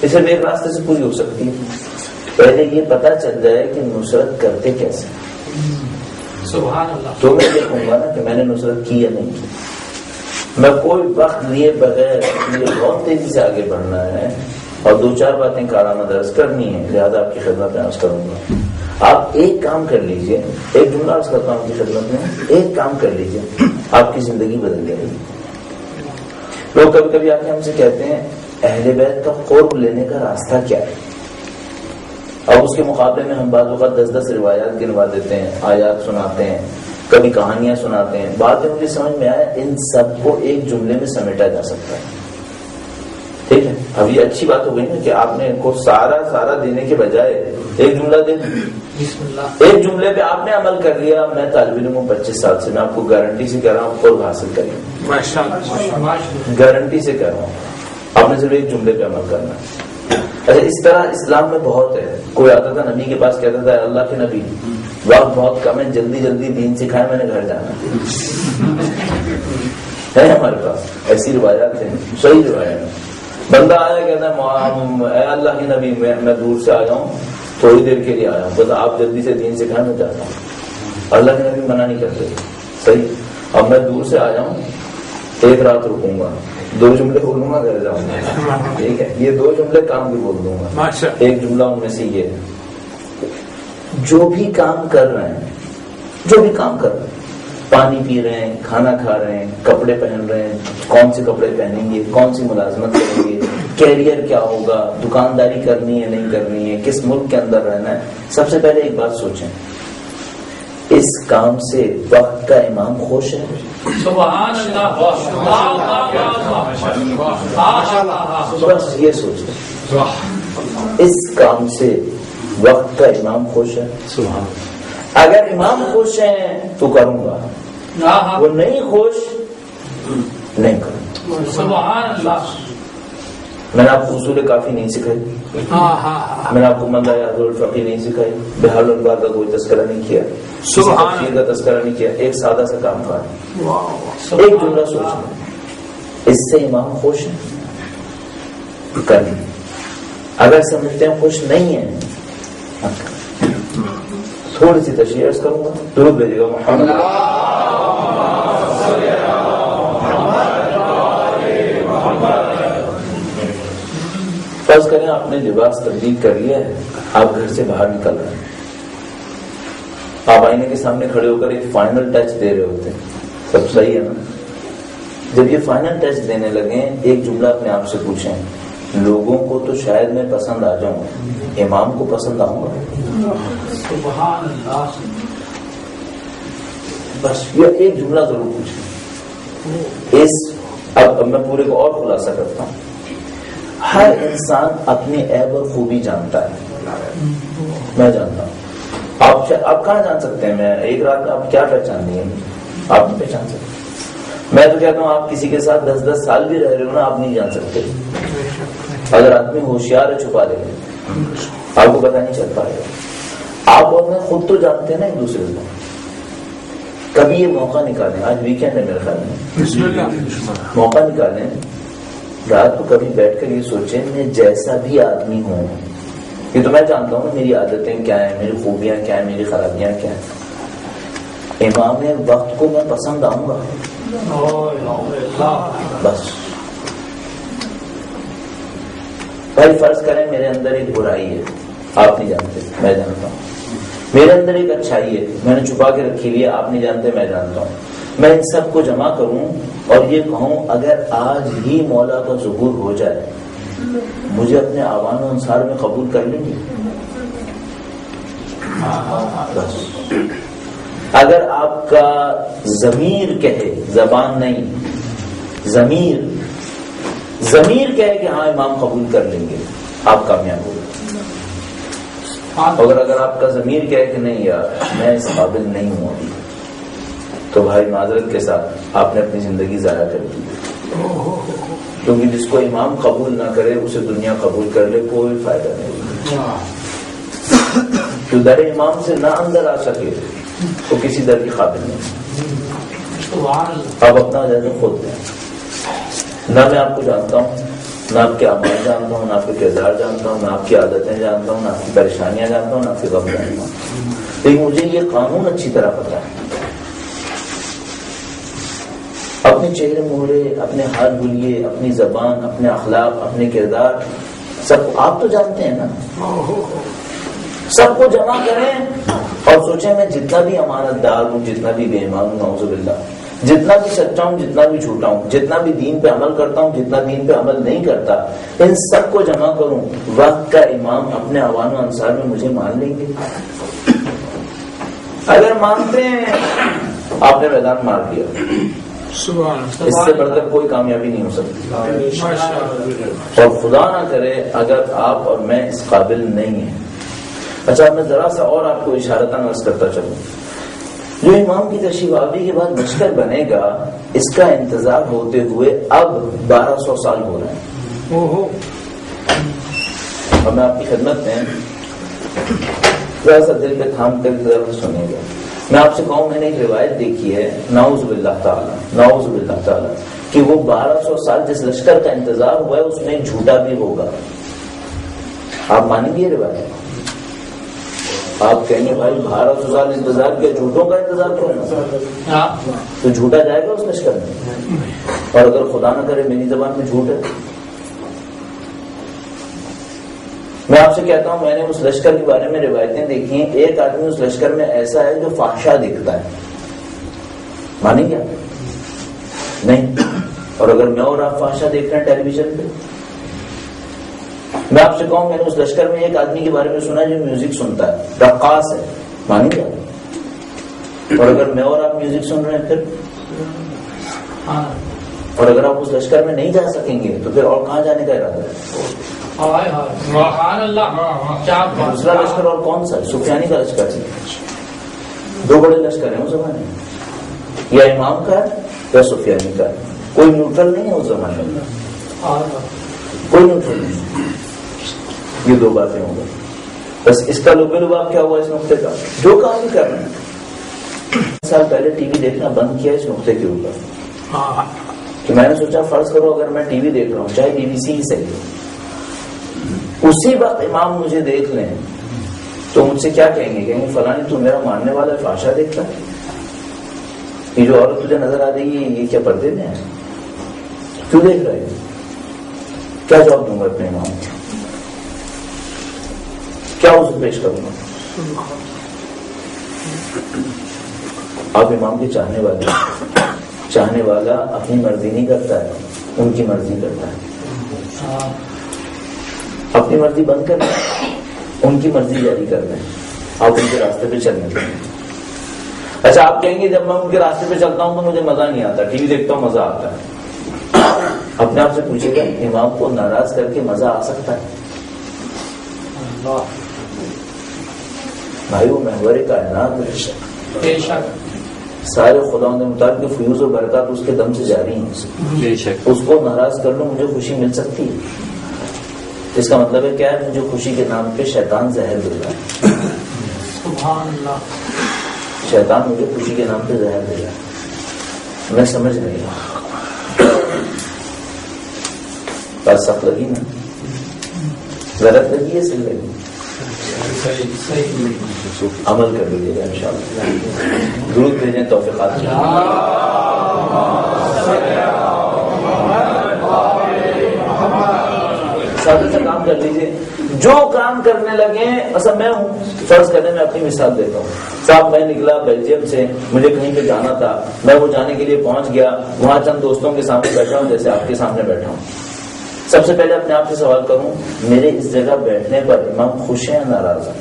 اسے ایک راستے سے پوری ہو سکتی ہے, پہلے یہ پتا چل جائے کہ نصرت کرتے کیسے. سبحان اللہ. تو میں دیکھوں گا نا کہ میں نے نصرت کی یا نہیں کی. میں کوئی وقت لیے بغیر بہت تیزی سے آگے بڑھنا ہے اور 2-4 باتیں کارانہ درس کرنی ہے, لہٰذا آپ کی خدمت میں عرض کروں گا. آپ ایک کام کر لیجئے, ایک جملہ عرض کرتا ہوں آپ کی خدمت میں, ایک کام کر لیجئے, آپ کی زندگی بدل جائے گی. لوگ کبھی کبھی آ کے ہم سے کہتے ہیں اہل بیت کا قرب لینے کا راستہ کیا ہے. اب اس کے مقابلے میں ہم بعض اوقات 10 روایات گنوا دیتے ہیں, آیات سناتے ہیں, کبھی کہانیاں سناتے ہیں. بعد میں مجھے سمجھ میں آیا ان سب کو ایک جملے میں سمیٹا جا سکتا ہے. ٹھیک ہے, اب یہ اچھی بات ہو گئی نا کہ آپ نے ان کو سارا دینے کے بجائے ایک جملہ دے دیا. ایک جملے پہ آپ نے عمل کر لیا. میں طالب علم ہوں 25 سال سے, میں آپ کو گارنٹی سے کہہ رہا ہوں قرب حاصل کریں, گارنٹی سے کہہ رہا ہوں. آپ نے صرف ایک جملے پہ عمل کرنا ہے. اچھا اس طرح اسلام میں بہت ہے. کوئی آتا تھا نبی کے پاس, کہتا تھا اللہ کے نبی وقت بہت کم ہے, جلدی دین سکھائے, میں نے گھر جانا ہے. ہمارے پاس ایسی روایات ہیں, صحیح روایات. بندہ آیا کہتا ہے اے اللہ کے نبی میں دور سے آیا ہوں, تھوڑی دیر کے لیے آیا ہوں, بس آپ جلدی سے دین سکھائے, میں چاہتا ہوں. اللہ کے نبی منع نہیں کرتے. صحیح. اب میں دور سے آیا ہوں, 1 رات رکوں گا, 2 جملے بولوں گا, گھر جاؤں گا. ٹھیک ہے, یہ 2 جملے کام بھی بول دوں گا. ایک جملہ ان میں سے یہ ہے, جو بھی کام کر رہے ہیں, پانی پی رہے ہیں, کھانا کھا رہے ہیں, کپڑے پہن رہے ہیں, کون سے کپڑے پہنیں گے, کون سی ملازمت کریں گے, کیریئر کیا ہوگا, دکانداری کرنی ہے نہیں کرنی ہے, کس ملک کے اندر رہنا ہے, سب سے پہلے ایک بات سوچیں, اس کام سے وقت کا امام خوش ہے؟ سبحان اللہ. بس یہ سوچیں, اس کام سے وقت کا امام خوش ہے؟ اگر امام خوش ہیں تو کروں گا, وہ نہیں خوش نہیں کروں. سبحان اللہ. میں نے آپ کو اصول کافی نہیں سکھائی, میں نے آپ کو مندایات الفقی نہیں سکھائی, بحال البار کا کوئی تذکرہ نہیں کیا, تفسیر کا تذکرہ نہیں کیا. ایک سادہ سا کام تھا, ایک جملہ سوچنا, اس سے امام خوش ہے کریں. اگر سمجھتے ہیں خوش نہیں ہے, تھوڑی سی تشریح عرض کروں گا, درود بھیجیے گا محمد. فرض کریں آپ نے لباس تبدیل کر لیا ہے, آپ گھر سے باہر نکل رہے ہیں, آپ آئینے کے سامنے کھڑے ہو کر ایک فائنل ٹچ دے رہے ہوتے ہیں, سب صحیح ہے نا, جب یہ فائنل ٹیسٹ دینے لگیں ایک جملہ اپنے آپ سے پوچھیں، لوگوں کو تو شاید میں پسند آ جاؤں، امام کو پسند آؤں گا؟ سبحان اللہ. بس یہ ایک جملہ ضرور پوچھیں. اب میں پورے کو اور خلاصہ کرتا ہوں. ہر انسان اپنی عیب اور خوبی جانتا ہے. میں جانتا ہوں. آپ کہاں جان سکتے ہیں؟ میں ایک رات میں آپ کیا پہچان دیے؟ آپ نہیں پہچان سکتے. میں تو کہتا ہوں آپ کسی کے ساتھ 10 سال بھی رہ رہے ہو نا، آپ نہیں جان سکتے. اگر آدمی ہوشیار ہے چھپا لے گا، آپ کو پتہ نہیں چل پائے گا. آپ اور میں خود تو جانتے ہیں نا ایک دوسرے کو. کبھی یہ موقع نکالیں، آج ویکینڈ ہے میرے خیال میں، موقع نکالیں رات کو کبھی بیٹھ کر یہ سوچیں میں جیسا بھی آدمی ہوں، یہ تو میں جانتا ہوں نا میری عادتیں کیا ہیں، میری خوبیاں کیا ہیں، میری خرابیاں کیا ہیں. امام وقت کو میں پسند آؤں گا. بس بھائی فرض کریں میرے اندر ایک برائی ہے، آپ نہیں جانتے، میں جانتا ہوں. میرے اندر ایک اچھائی ہے، میں نے چھپا کے رکھی ہوئی ہے، آپ نہیں جانتے، میں جانتا ہوں. میں ان سب کو جمع کروں اور یہ کہوں اگر آج ہی مولا کا ظہور ہو جائے مجھے اپنے آوان و انصار میں قبول کر لیں گے. بس اگر آپ کا ضمیر کہے، زبان نہیں، ضمیر کہے کہ ہاں امام قبول کر لیں گے، آپ کامیاب ہو گئے. اگر آپ کا ضمیر کہے کہ نہیں یار میں اس قابل نہیں ہوں ابھی، تو بھائی معذرت کے ساتھ آپ نے اپنی زندگی ضائع کر دی. کیونکہ جس کو امام قبول نہ کرے اسے دنیا قبول کر لے، کوئی فائدہ نہیں. جو در امام سے نہ اندر آ سکے وہ کسی در کی قابل نہیں. آپ اپنا جائزہ خود دیں. نہ میں آپ کو جانتا ہوں، نہ آپ کے اعمال جانتا ہوں، نہ آپ کے کردار جانتا ہوں، نہ آپ کی عادتیں جانتا ہوں، نہ آپ کی پریشانیاں جانتا ہوں، نہ آپ کے غم جانتا ہوں. لیکن مجھے یہ قانون اچھی طرح پتہ ہے. اپنے چہرے مہرے، اپنے ہاتھ بھولیے، اپنی زبان، اپنے اخلاق، اپنے کردار، سب آپ تو جانتے ہیں نا. سب کو جمع کریں اور سوچیں میں جتنا بھی امانت دار ہوں، جتنا بھی بے ایمان ہوں، نعوذ باللہ، جتنا بھی سچا ہوں، جتنا بھی جھوٹا ہوں، جتنا بھی دین پہ عمل کرتا ہوں، جتنا دین پہ عمل نہیں کرتا، ان سب کو جمع کروں، وقت کا امام اپنے عوام و انصار میں مجھے مان لیں گے. اگر مانتے ہیں آپ نے میدان مار دیا. اس سے بڑھ کر کوئی کامیابی نہیں ہو سکتی. اور خدا نہ کرے اگر آپ اور میں اس قابل نہیں ہیں. اچھا میں ذرا سا اور آپ کو اشارتاً عرض کرتا چلوں. جو امام کی تشریف آوری کے بعد لشکر بنے گا اس کا انتظار ہوتے ہوئے اب 1200 سال ہو رہے ہیں. اور میں آپ کی خدمت میں ذرا سا دل پہ تھام کر ذرا سنیے گا. میں آپ سے کہوں میں نے ایک روایت دیکھی ہے، نعوذ باللہ تعالی، کہ وہ 1200 سال جس لشکر کا انتظار ہوا ہے اس میں جھوٹا بھی ہوگا. آپ مانیں گے یہ روایت؟ آپ کہیں گے بھائی 1200 سال انتظار کیا، جھوٹوں کا انتظار کیوں نہ، تو جھوٹا جائے گا اس لشکر میں. اور اگر خدا نہ کرے میری زبان میں جھوٹ ہے، میں آپ سے کہتا ہوں میں نے اس لشکر کے بارے میں روایتیں دیکھی ہیں. ایک آدمی اس لشکر میں ایسا ہے جو فحشا دیکھتا ہے. مانیں گے نہیں؟ اور اگر میں اور آپ فحشا دیکھ رہے ہیں ٹیلی ویژن پہ، میں آپ سے کہوں میں نے اس لشکر میں ایک آدمی کے بارے میں سنا جو میوزک سنتا ہے، رقاص ہے. مانیں گے؟ اور اگر میں اور آپ میوزک سن رہے ہیں پھر، اور اگر آپ اس لشکر میں نہیں جا سکیں گے تو پھر اور کہاں جانے کا ارادہ ہے؟ دوسرا لشکر اور کون سا؟ سفیانی کا لشکر ہے. 2 بڑے لشکر ہیں اس زمانے میں، یا امام کا ہے یا سفیانی کا ہے. کوئی نیوٹرل نہیں ہے اس زمانے میں، کوئی نیوٹرل نہیں. یہ 2 باتیں ہوں گی. بس اس کا لبے لباب کیا ہوا اس نقطے کا؟ جو کام بھی کر رہے ہیں. سال پہلے ٹی وی دیکھنا بند کیا اس نقطے کے اوپر کہ میں نے سوچا فرض کرو اگر میں ٹی وی دیکھ رہا ہوں، چاہے بی بی سی ہی صحیح، اسی وقت امام مجھے دیکھ لیں تو مجھ سے کیا کہیں گے؟ کہیں گے فلانی تو میرا ماننے والا فحشا دیکھتا ہے، یہ جو عورت تجھے نظر آ رہی ہے یہ کیا پردے میں ہے، کیوں دیکھ رہے ہیں؟ کیا جواب دوں گا اپنے امام کو؟ کیا اسے پیش کروں گا؟ آپ امام کے چاہنے والے چاہنے والا اپنی مرضی نہیں کرتا ہے، ان کی مرضی کرتا ہے. اپنی مرضی بند کرنا ہے، ان کی مرضی جاری کرنا ہے، آپ ان کے راستے پہ چلنے لگیں. اچھا آپ کہیں گے جب میں ان کے راستے پہ چلتا ہوں تو مجھے مزہ نہیں آتا، ٹی وی دیکھتا ہوں مزہ آتا ہے. اپنے آپ سے پوچھے گا امام کو ناراض کر کے مزہ آ سکتا ہے؟ بھائی وہ محور کائنات بے شک سارے خداؤں نے مطابق فیوز و برکات اس کے دم سے جاری ہیں. بے شک اس کو ناراض کر لوں مجھے خوشی مل سکتی ہے. اس کا مطلب ہے کیا ہے؟ مجھے خوشی کے نام پہ شیطان زہر دے رہا ہے. سبحان اللہ. شیطان مجھے خوشی کے نام پہ زہر دے رہا ہے. میں سمجھ نہیں رہا. بات سخت لگی نا؟ غلط لگی ہے صحیح لگی؟ عمل کر لیجیے گا انشاءاللہ. درود بھیجیں توفیقات. سادہ سا کام کر لیجیے. جو کام کرنے لگے اصل میں ہوں، فرض کرنے میں اپنی مثال دیتا ہوں. صاحب میں نکلا بیلجیم سے، مجھے کہیں پہ جانا تھا، میں وہ جانے کے لیے پہنچ گیا. وہاں چند دوستوں کے سامنے بیٹھا ہوں جیسے آپ کے سامنے بیٹھا ہوں. سب سے پہلے اپنے آپ سے سوال کروں میرے اس جگہ بیٹھنے پر امام خوش ہیں یا ناراض ہیں؟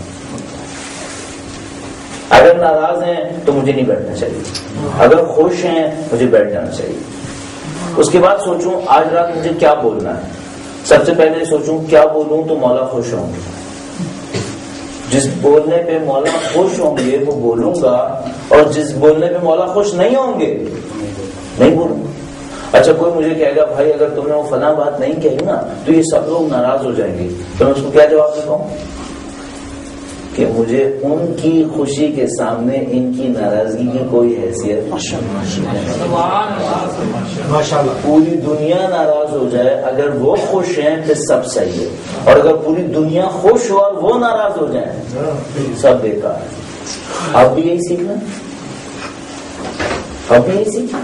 اگر ناراض ہیں تو مجھے نہیں بیٹھنا چاہیے، اگر خوش ہیں مجھے بیٹھ جانا چاہیے. اس کے بعد سوچوں آج رات مجھے کیا بولنا ہے. سب سے پہلے سوچوں کیا بولوں تو مولا خوش ہوں گے. جس بولنے پہ مولا خوش ہوں گے وہ بولوں گا، اور جس بولنے پہ مولا خوش نہیں ہوں گے نہیں بولوں گا. اچھا کوئی مجھے کہے گا بھائی اگر تم نے وہ فلاں بات نہیں کہی نا تو یہ سب لوگ ناراض ہو جائیں گے، تو میں اس کو کیا جواب دیتا ہوں کہ مجھے ان کی خوشی کے سامنے ان کی ناراضگی کی کوئی حیثیت ماشاءاللہ. پوری دنیا ناراض ہو جائے اگر وہ خوش ہیں پھر سب صحیح ہے، اور اگر پوری دنیا خوش ہو اور وہ ناراض ہو جائیں سب بیکار ہے. آپ بھی یہی سیکھنا، آپ بھی یہی سیکھیں،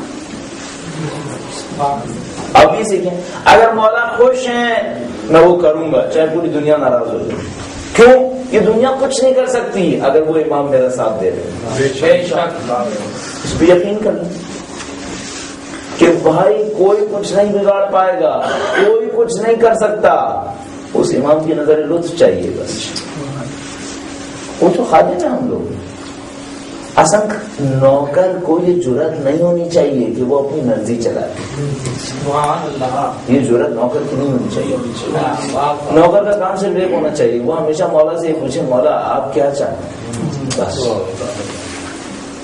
آپ بھی سیکھیں. اگر مولا خوش ہیں میں وہ کروں گا چاہے پوری دنیا ناراض ہو جائے. کیوں؟ یہ دنیا کچھ نہیں کر سکتی اگر وہ امام میرا ساتھ دے رہے. اس پہ یقین کر لیں کہ بھائی کوئی کچھ نہیں بگاڑ پائے گا، کوئی کچھ نہیں کر سکتا. اس امام کی نظر لطف چاہیے بس. وہ تو خادم ہے ہم لوگ. اصل نوکر کو یہ جرات نہیں ہونی چاہیے کہ وہ اپنی مرضی چلائے. یہ جرات نوکر کی نہیں ہونی چاہیے. نوکر کا کام صرف ایک ہونا چاہیے، وہ ہمیشہ مولا سے یہ پوچھے مولا آپ کیا چاہتے ہیں، بس.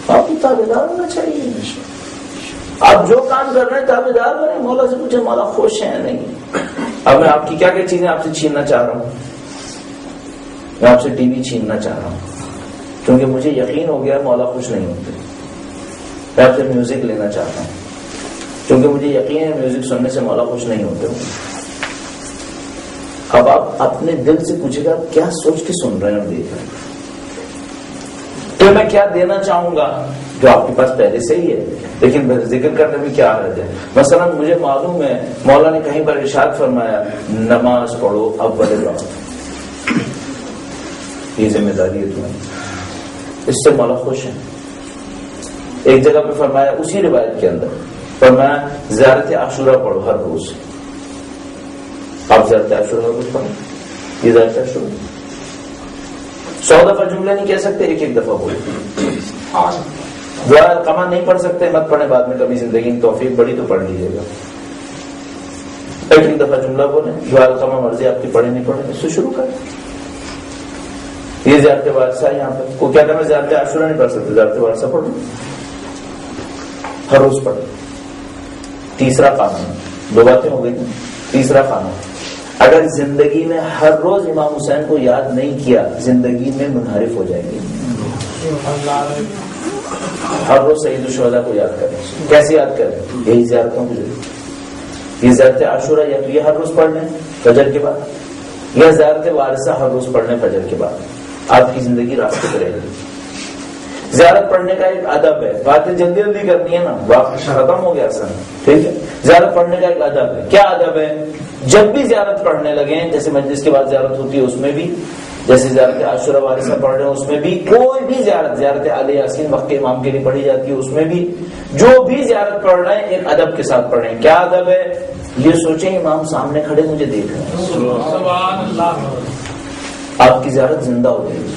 آپ کو تابعدار ہونا چاہیے. آپ جو کام کر رہے ہیں تابعدار بنے. مولا سے پوچھے مولا خوش ہیں یا نہیں. اب میں آپ کی کیا کیا چیزیں آپ سے چھیننا چاہ رہا ہوں. میں آپ سے ٹی وی چھیننا چاہ رہا ہوں کیونکہ مجھے یقین ہو گیا مولا خوش نہیں ہوتے. میں آپ سے میوزک لینا چاہتا ہوں کیونکہ مجھے یقین ہے میوزک سننے سے مولا خوش نہیں ہوتے. اب آپ اپنے دل سے پوچھے گا کیا سوچ کے سن رہے ہیں اور دیکھ رہے ہیں، تو میں کیا دینا چاہوں گا جو آپ کے پاس پہلے سے ہی ہے، لیکن ذکر کرنے میں کیا حرج ہے. مثلا مجھے معلوم ہے مولا نے کہیں پر ارشاد فرمایا نماز پڑھو اول وقت، یہ ذمہ داری ہے تمہیں. اس سے مولا خوش ہے. ایک جگہ پہ فرمایا اسی روایت کے اندر فرمایا زیارت عاشورہ پڑھو ہر روز. آپ زیارت عاشورہ ہر روز پڑھو. یہ زیارت عاشورہ 100 دفعہ جملے نہیں کہہ سکتے، ایک ایک دفعہ بولو. دعا القمہ نہیں پڑھ سکتے مت پڑھیں، بعد میں کبھی زندگی میں توفیق بڑی تو پڑھ لیجیے گا. ایک ایک دفعہ جملہ بولیں. دعا القمہ مرضی آپ کی پڑھیں نہیں پڑھیں اس سے شروع کریں. یہ زیارت وارثہ یہاں پر کو کیا کرنا، زیارت عاشورہ نہیں پڑھ سکتے، زیارت وارثہ پڑھو ہر روز پڑھو. تیسرا قانون، 2 باتیں ہو گئی. تیسرا قانون، اگر زندگی میں ہر روز امام حسین کو یاد نہیں کیا زندگی میں منحرف ہو جائے گی. ہر روز سید الشہداء کو یاد کریں. کیسے یاد کریں؟ یہی زیارتوں کے ذریعے. یہ زیارت عاشورہ یا تو یہ ہر روز پڑھ لیں فجر کے بعد، یا زیارت وارثہ ہر روز پڑھ لیں فجر کے بعد. آپ کی زندگی راستے پہ رہے گی. زیارت پڑھنے کا ایک ادب ہے. باتیں جلدی جلدی کرنی ہے نا، وقت ختم ہو گیا سر. ٹھیک ہے، زیارت پڑھنے کا ایک ادب ہے. کیا ادب ہے؟ جب بھی زیارت پڑھنے لگیں، جیسے مجلس کے بعد زیارت ہوتی ہے اس میں بھی جیسے زیارت عاشورہ وارثہ پڑھ رہے ہیں اس میں بھی کوئی بھی زیارت آل یاسین وقت کے امام کے لیے پڑھی جاتی ہے، اس میں بھی جو بھی زیارت پڑھ رہے ہیں ایک ادب کے ساتھ پڑھ رہے ہیں. کیا ادب ہے؟ یہ سوچیں امام سامنے کھڑے مجھے دیکھ رہے ہیں، سبحان اللہ. آپ کی زیارت زندہ ہو جائے گی،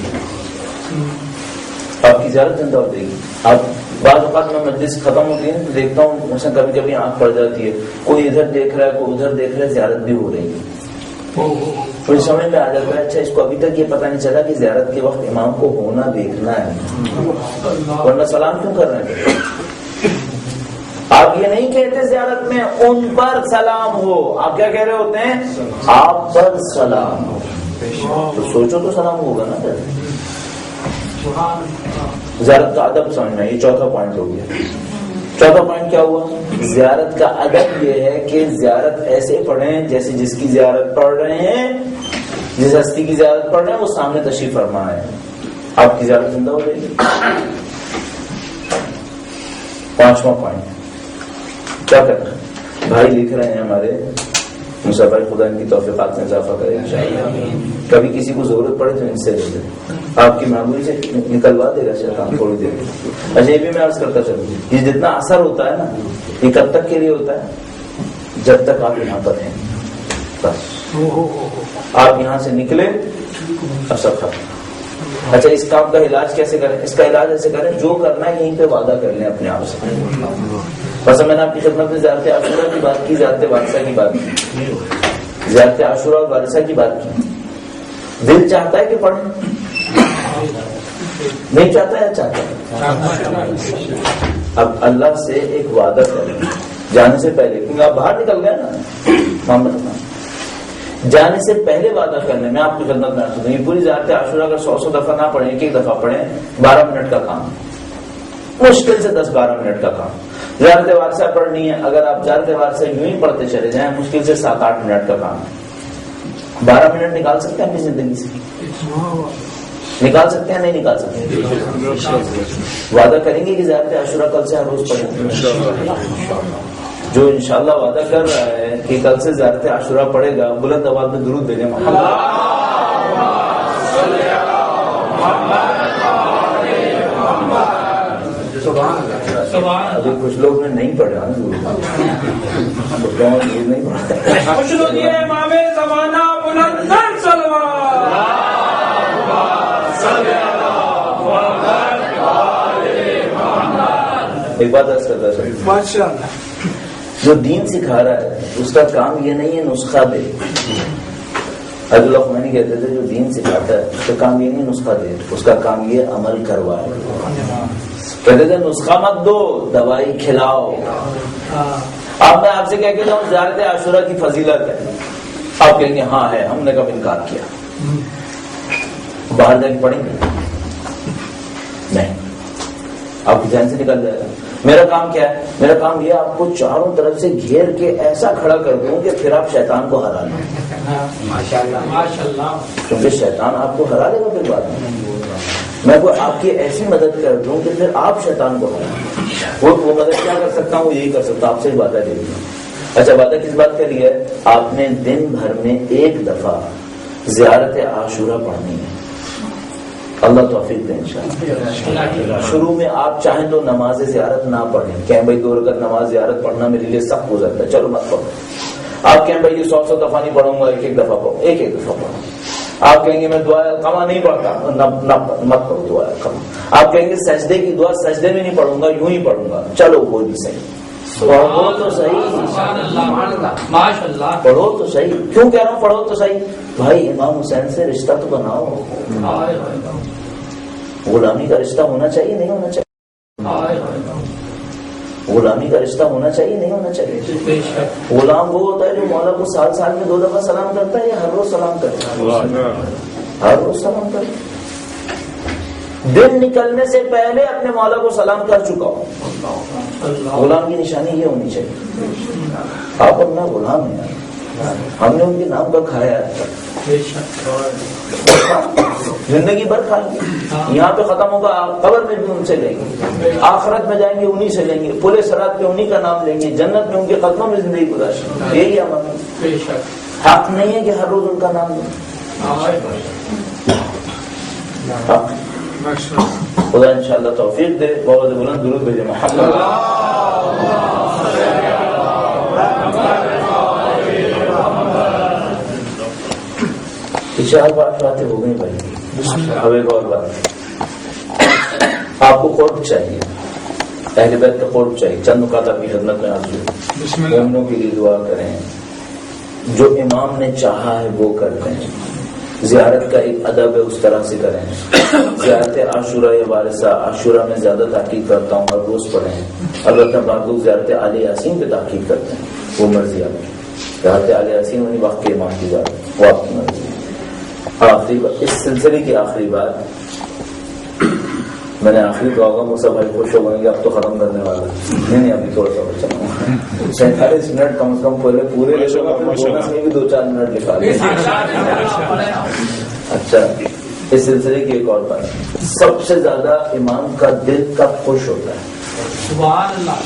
آپ کی زیارت زندہ ہو جائے گی. آپ بعض اوقات میں مجلس ختم ہوتی ہے تو دیکھتا ہوں مثلا کبھی کبھی آنکھ پڑ جاتی ہے، کوئی ادھر دیکھ رہا ہے کوئی ادھر دیکھ رہا ہے، زیارت بھی ہو رہی ہے. پھر سمجھ میں آ جاتا ہے اچھا اس کو ابھی تک یہ پتہ نہیں چلا کہ زیارت کے وقت امام کو ہونا دیکھنا ہے، ورنہ سلام کیوں کر رہے ہیں؟ آپ یہ نہیں کہتے زیارت میں ان پر سلام ہو، آپ کیا کہہ رہے ہوتے ہیں؟ آپ پر سلام ہو. تو سوچو تو سلام ہوگا نا. زیارت کا ادب سمجھنا، یہ چوتھا پوائنٹ ہو گیا. چوتھا پوائنٹ کیا ہوا؟ زیارت کا ادب یہ ہے کہ زیارت ایسے پڑھیں جیسے جس کی زیارت پڑھ رہے ہیں، جس ہستی کی زیارت پڑھ رہے ہیں وہ سامنے تشریف فرما ہے، آپ کی زیارت زندہ ہو جائے گی. پانچواں پوائنٹ کیا کرنا ہے؟ بھائی لکھ رہے ہیں ہمارے موسیٰ بھائی، خدا ان کی توفیقات میں اضافہ کرے انشاءاللہ. کبھی کسی کو ضرورت پڑے تو ان سے لے لیں، آپ کی معمولی سے نکلوا دے گا شیطان تھوڑی دیر. اچھا یہ بھی میں عرض کرتا چلوں، یہ جتنا اثر ہوتا ہے نا یہ کب تک کے لیے ہوتا ہے؟ جب تک آپ یہاں پر ہیں. بس آپ یہاں سے نکلے اثر ختم. اچھا اس کام کا علاج کیسے کریں؟ اس کا علاج ایسے کریں جو کرنا ہے یہیں پہ وعدہ کر لیں اپنے آپ سے. بس میں نے آپ کی خدمت میں زیارت عاشورہ کی بات کی، زیارت وارثہ کی بات کی، زیارت عاشورہ اور وارثہ کی بات کی. دل چاہتا ہے کہ پڑھیں؟ نہیں چاہتا ہے؟ چاہتا ہے. اب اللہ سے ایک وعدہ کریں جانے سے پہلے، کیونکہ آپ باہر نکل گئے نا محمد، جانے سے پہلے وعدہ کرنے میں آپ کی خدمت میں آتا ہوں یہ پوری زیارت عاشورہ اگر 100 دفعہ نہ پڑھیں، ایک دفعہ پڑھیں، 12 منٹ کا کام، مشکل سے 10-12 منٹ کا کام. زیارت وارثہ پڑھنی ہے، اگر آپ زیارت وارثہ یوں ہی پڑھتے چلے جائیں مشکل سے 7-8 منٹ کا کام. 12 منٹ نکال سکتے ہیں اپنی زندگی سے؟ نکال سکتے ہیں نہیں نکال سکتے؟ وعدہ کریں گے کہ زیارت عاشورہ کل سے ہر روز پڑھیں. جو انشاءاللہ وعدہ کر رہا ہے کہ کل سے زیارت عاشورہ پڑھے گا، بلند آواز میں درود بھیجیں. ابھی کچھ لوگ نے نہیں پڑھا نہیں پڑھا. خوش لوگیے امام زمانہ بلند تر صلوات. ایک بات عرض کرتا ہے، جو دین سکھا رہا ہے اس کا کام یہ نہیں ہے نسخہ دے. حضرت اللہ خمینی کہتے تھے جو دین سکھاتا ہے اس کا کام یہ نہیں نسخہ دے، اس کا کام یہ عمل کروائے. کہتے تھے نسخہ مت دو، دوائی کھلاؤ. اب میں آپ سے کہہ کے جاؤں زیارت عاشورہ کی فضیلت ہے، آپ کہیں گے ہاں ہے، ہم نے کب انکار کیا. باہر جا کے پڑھیں گے نہیں، آپ کی ذہن سے نکل جائے گا. میرا کام کیا ہے؟ میرا کام یہ آپ کو چاروں طرف سے گھیر کے ایسا کھڑا کر دوں کہ پھر آپ شیطان کو ہرا لیں. کیونکہ شیطان آپ کو ہرا لے گا پھر بعد میں کوئی آپ کی ایسی مدد کر دوں کہ پھر آپ شیطان کو ہرا. وہ مدد کیا کر سکتا ہوں؟ وہ یہی کر سکتا ہوں، آپ سے وعدہ لے لوں. اچھا وعدہ کس بات کا لیا ہے؟ آپ نے دن بھر میں ایک دفعہ زیارت عاشورہ پڑھنی ہے. اللہ توفیق دے انشاءاللہ. شروع میں آپ چاہیں تو نماز زیارت نہ پڑھیں، کہیں بھائی 2 رکعت نماز زیارت پڑھنا میرے لیے سخت ہو جاتا ہے، چلو مت پڑھو. آپ کہیں بھائی یہ 100 دفعہ نہیں پڑھوں گا، ایک دفعہ پڑھو، ایک دفعہ پڑھو. آپ کہیں گے میں دعا القما نہیں پڑھتا، مت پڑھو دعا القما. آپ کہیں گے سجدے کی دعا سجدے میں نہیں پڑھوں گا، یوں ہی پڑھوں گا، چلو وہ بھی صحیح. پڑھو تو صحیح، پڑھو تو صحیح. کیوں کہہ رہا ہوں پڑھو تو صحیح؟ بھائی امام حسین سے رشتہ تو بناؤ. غلامی کا رشتہ ہونا چاہیے نہیں ہونا چاہیے؟ غلامی کا رشتہ ہونا چاہیے نہیں ہونا چاہیے؟ غلام وہ ہوتا ہے جو مولا کو سال میں 2 دفعہ سلام کرتا ہے یا ہر روز سلام کرتا ہے؟ ہر روز سلام کرتا ہے. دن نکلنے سے پہلے اپنے مولا کو سلام کر چکا ہو. غلام کی نشانی یہ ہونی چاہیے. آپ اپنا غلام ہیں، ہم نے ان کے نام پر کھایا ہے، زندگی بھر کھائیں گے. یہاں پہ ختم ہوگا، قبر میں بھی ان سے لیں گے، آخرت میں جائیں گے انہی سے لیں گے، پورے صراط پہ انہی کا نام لیں گے، جنت میں ان کے قدموں میں زندگی گزاریں. یہی عمل. حق نہیں ہے کہ ہر روز ان کا نام لیں. خدا انشاءاللہ توفیق دے. بہت بلند درود بھیجے محمد. چار باتیں ہو گئی بھائی. اب ایک اور بات, آپ کو قرب چاہیے, اہل بیت کا قرب چاہیے. چند نکات آپ کی خدمت میں حاضر. مومنوں کے لیے دعا کریں, جو امام نے چاہا ہے وہ کرتے ہیں. زیارت کا ایک ادب ہے, اس طرح سے کریں. زیارت عاشورہ یا وارثہ, عاشورہ میں زیادہ تحقیق کرتا ہوں, ہر روز پڑھیں. البتہ بعض لوگ زیارت آل یاسین پہ تحقیق کرتے ہیں, وہ مرضی آپ کی. زیارت آل یاسین وہی وقت کے امام کی بات, وہ آپ کی مرضی. آخری بات, اس سلسلے کی آخری بات, میں نے آخری دعا کا موسیٰ بھائی خوش ہو گئے کہ اب تو ختم کرنے والا. نہیں ابھی تھوڑا سا بچا ہوں. 47 منٹ کم از کم پورے لے لوں گا, بونس میں بھی 2-4 منٹ لکھا دیں. اچھا, اس سلسلے کی ایک اور بات, سب سے زیادہ امام کا دل کب خوش ہوتا ہے؟ سبحان اللہ.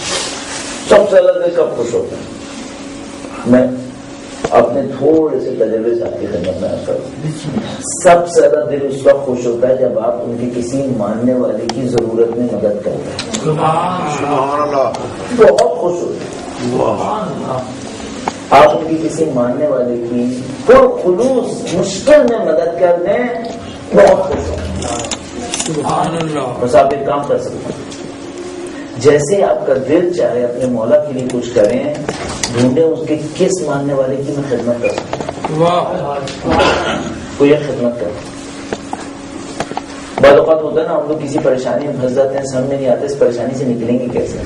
سب سے زیادہ دل کب خوش ہوتا ہے؟ میں اپنے تھوڑے سے تجربے سے آپ کی خدمت میں آتا ہوں. سب سے زیادہ دل اس وقت خوش ہوتا ہے جب آپ ان کی کسی ماننے والے کی ضرورت میں مدد کرتے ہیں. سبحان اللہ. بہت خوش ہوتے ہیں آپ ان کی کسی ماننے والے کی خلوص مشکل میں مدد کر دیں, بہت خوش ہوتے ہیں. بس آپ ایک کام کر سکتے ہیں, جیسے آپ کا دل چاہے اپنے مولا کے لیے کچھ کریں, ڈھونڈے اس کے کس ماننے والے کی میں خدمت کر سکتا ہوں. کوئی ایک خدمت کر. بعض اوقات ہوتا ہے نا, ہم لوگ کسی پریشانی میں پھنس جاتے ہیں, سمجھ میں نہیں آتا اس پریشانی سے نکلیں گے کیسے.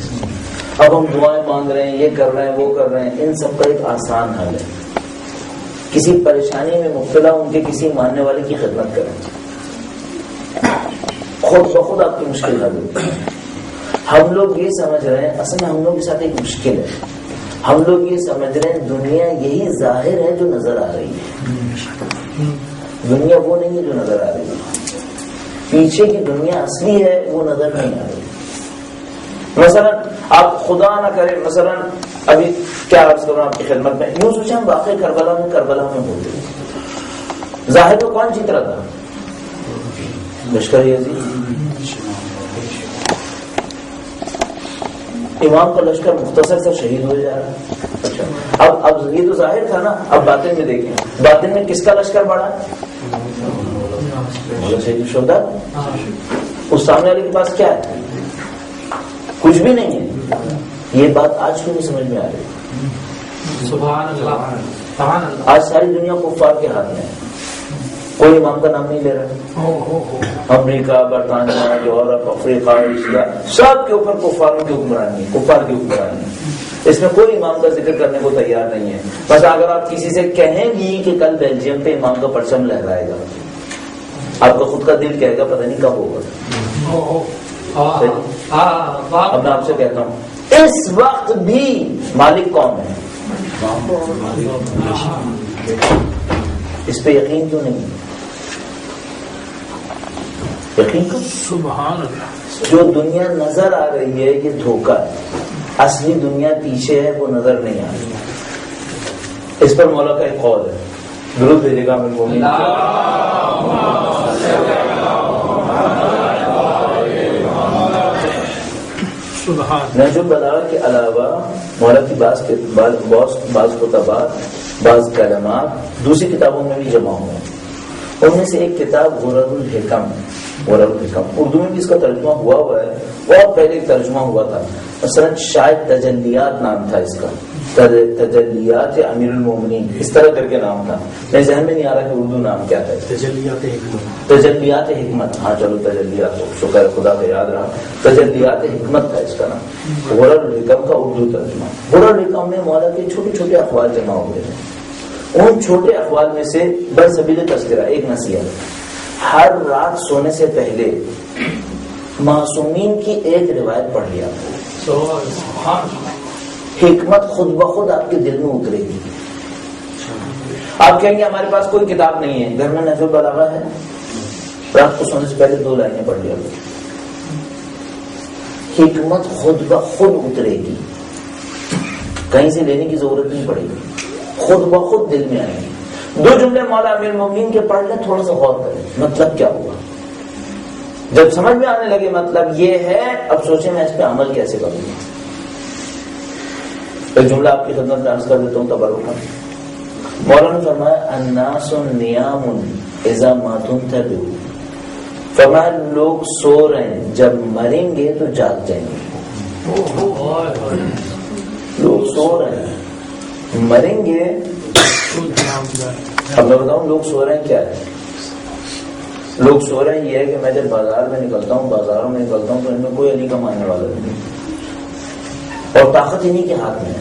اب ہم دعائیں مانگ رہے ہیں, یہ کر رہے ہیں, وہ کر رہے ہیں. ان سب کا ایک آسان حل ہے, کسی پریشانی میں مبتلا ان کے کسی ماننے والے کی خدمت کریں, خود بخود آپ کی مشکل حل ہوتی ہے. ہم لوگ یہ سمجھ رہے ہیں, اصل میں ہم لوگ کے ساتھ ایک مشکل ہے, ہم لوگ یہ سمجھ رہے ہیں دنیا یہی ظاہر ہے جو نظر آ رہی ہے. دنیا وہ نہیں ہے جو نظر آ رہی ہے, پیچھے کی دنیا اصلی ہے وہ نظر نہیں آ رہی. مثلا آپ خدا نہ کرے, مثلا ابھی کیا عرض کروں آپ کی خدمت میں, یوں سوچیں ہم واقعی کربلا میں ہوتے, ظاہر تو کون جیت رہا تھا؟ لشکر یزید. امام کا لشکر مختصر سے شہید ہو جا رہا ہے. اچھا, اب یہ تو ظاہر تھا نا, اب باطن میں دیکھیں, باطن میں کس کا لشکر بڑھا؟ شہداء. اس سامنے والے کے پاس کیا ہے؟ کچھ بھی نہیں ہے. یہ بات آج کیوں نہیں سمجھ میں آ رہی؟ سبحان اللہ. آج ساری دنیا کفار کے ہاتھ میں ہے, کوئی امام کا نام نہیں لے رہا. امریکہ, برطانیہ, یورپ, افریقہ, ایشیا, سب کے اوپر کفاروں کی حکمرانی, کفار کی حکمرانی. اس میں کوئی امام کا ذکر کرنے کو تیار نہیں ہے. بس اگر آپ کسی سے کہیں گی کہ کل بیلجیم پہ امام کا پرچم لہرائے گا, آپ کا خود کا دل کہے گا پتہ نہیں کب ہوگا. اب میں آپ سے کہتا ہوں, اس وقت بھی مالک کون ہے؟ اس پہ یقین کیوں نہیں؟ یقین کو سبحان اللہ. جو دنیا نظر آ رہی ہے یہ دھوکہ ہے, اصلی دنیا پیچھے ہے وہ نظر نہیں آ رہی. اس پر مولا کا ایک قول ہے, درود بھیجے گا من مومن. نہج البلاغہ کے علاوہ مولا کی بعض خطبات, بعض کلمات دوسری کتابوں میں بھی جمع ہوئے. ان میں سے ایک کتاب غرض الحکم, اردو میں بھی اس کا ترجمہ ہوا ہے, بہت پہلے ایک ترجمہ ہوا تھا. مثلا شاید تجلیات نام تھا اس کا, تجلیات امیر المومنین, اس طرح کر کے نام تھا. میرے ذہن میں نہیں آ رہا کہ اردو نام کیا تھا. تجلیات حکمت. ہاں چلو تجلیات, شکر خدا کا یاد رہا. تجلیات حکمت تھا اس کا نام. غرض الحکم کا اردو ترجمہ. غرض الحکم میں مولا کے چھوٹے چھوٹے اقوال جمع ہوئے ہیں. ان چھوٹے اقوال میں سے برسبیل تذکرہ ایک نصیحت, ہر رات سونے سے پہلے معصومین کی ایک روایت پڑھ لیا. حکمت خود بخود آپ کے دل میں اترے گی. آپ کہیں گے ہمارے پاس کوئی کتاب نہیں ہے, گھر میں نہج البلاغہ ہے, رات کو سونے سے پہلے 2 لائنیں پڑھ لیا. حکمت خود بخود اترے گی, کہیں سے لینے کی ضرورت نہیں پڑے گی, خود بخود دل میں آئے گی. دو جملے مولا امیر المومنین کے پڑھ لیں، تھوڑا سا غور کریں مطلب کیا ہوا. جب سمجھ میں آنے لگے مطلب یہ ہے، اب سوچیں میں اس پہ عمل کیسے کروں گا. ایک جملہ آپ کی خدمت میں عرض کر دیتا ہوں تبرکاً. مولانا نے فرمایا الناس نیام اذا ما تنتبهوا، فرمایا لوگ سو رہے ہیں، جب مریں گے تو جاگ جائیں گے. لوگ سو رہے ہیں، مریں گے. اب میں بتاؤں لوگ سو رہے ہیں کیا ہے. لوگ سو رہے ہیں یہ ہے کہ میں جب بازار میں نکلتا ہوں، بازاروں میں نکلتا ہوں تو ان میں کوئی علی کا ماننے والا نہیں اور طاقت انہیں کے ہاتھ میں ہے.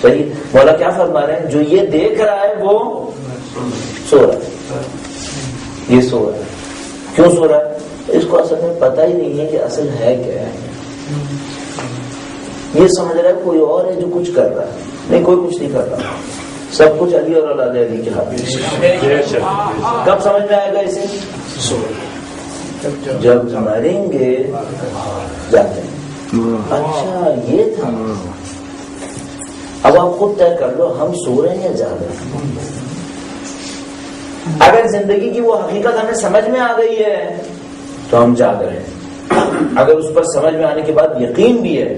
صحیح. مولا کیا فرما رہے ہیں؟ جو یہ دیکھ رہا ہے وہ سو رہا ہے. یہ سو رہا ہے. کیوں سو رہا ہے؟ اس کو اصل میں پتہ ہی نہیں ہے کہ اصل ہے کیا ہے. یہ سمجھ رہا ہے کوئی اور ہے جو کچھ کر رہا ہے. نہیں، کوئی کچھ نہیں کر رہا، سب کچھ علی اور اولاد علی کے ہاتھ میں. کب سمجھ میں آئے گا اسے؟ جب مریں گے جاتے ہیں. اچھا یہ تھا. اب آپ خود طے کر لو ہم سو رہے ہیں یا جاگ رہے ہیں. اگر زندگی کی وہ حقیقت ہمیں سمجھ میں آ گئی ہے تو ہم جاگ رہے ہیں. اگر اس پر سمجھ میں آنے کے بعد یقین بھی ہے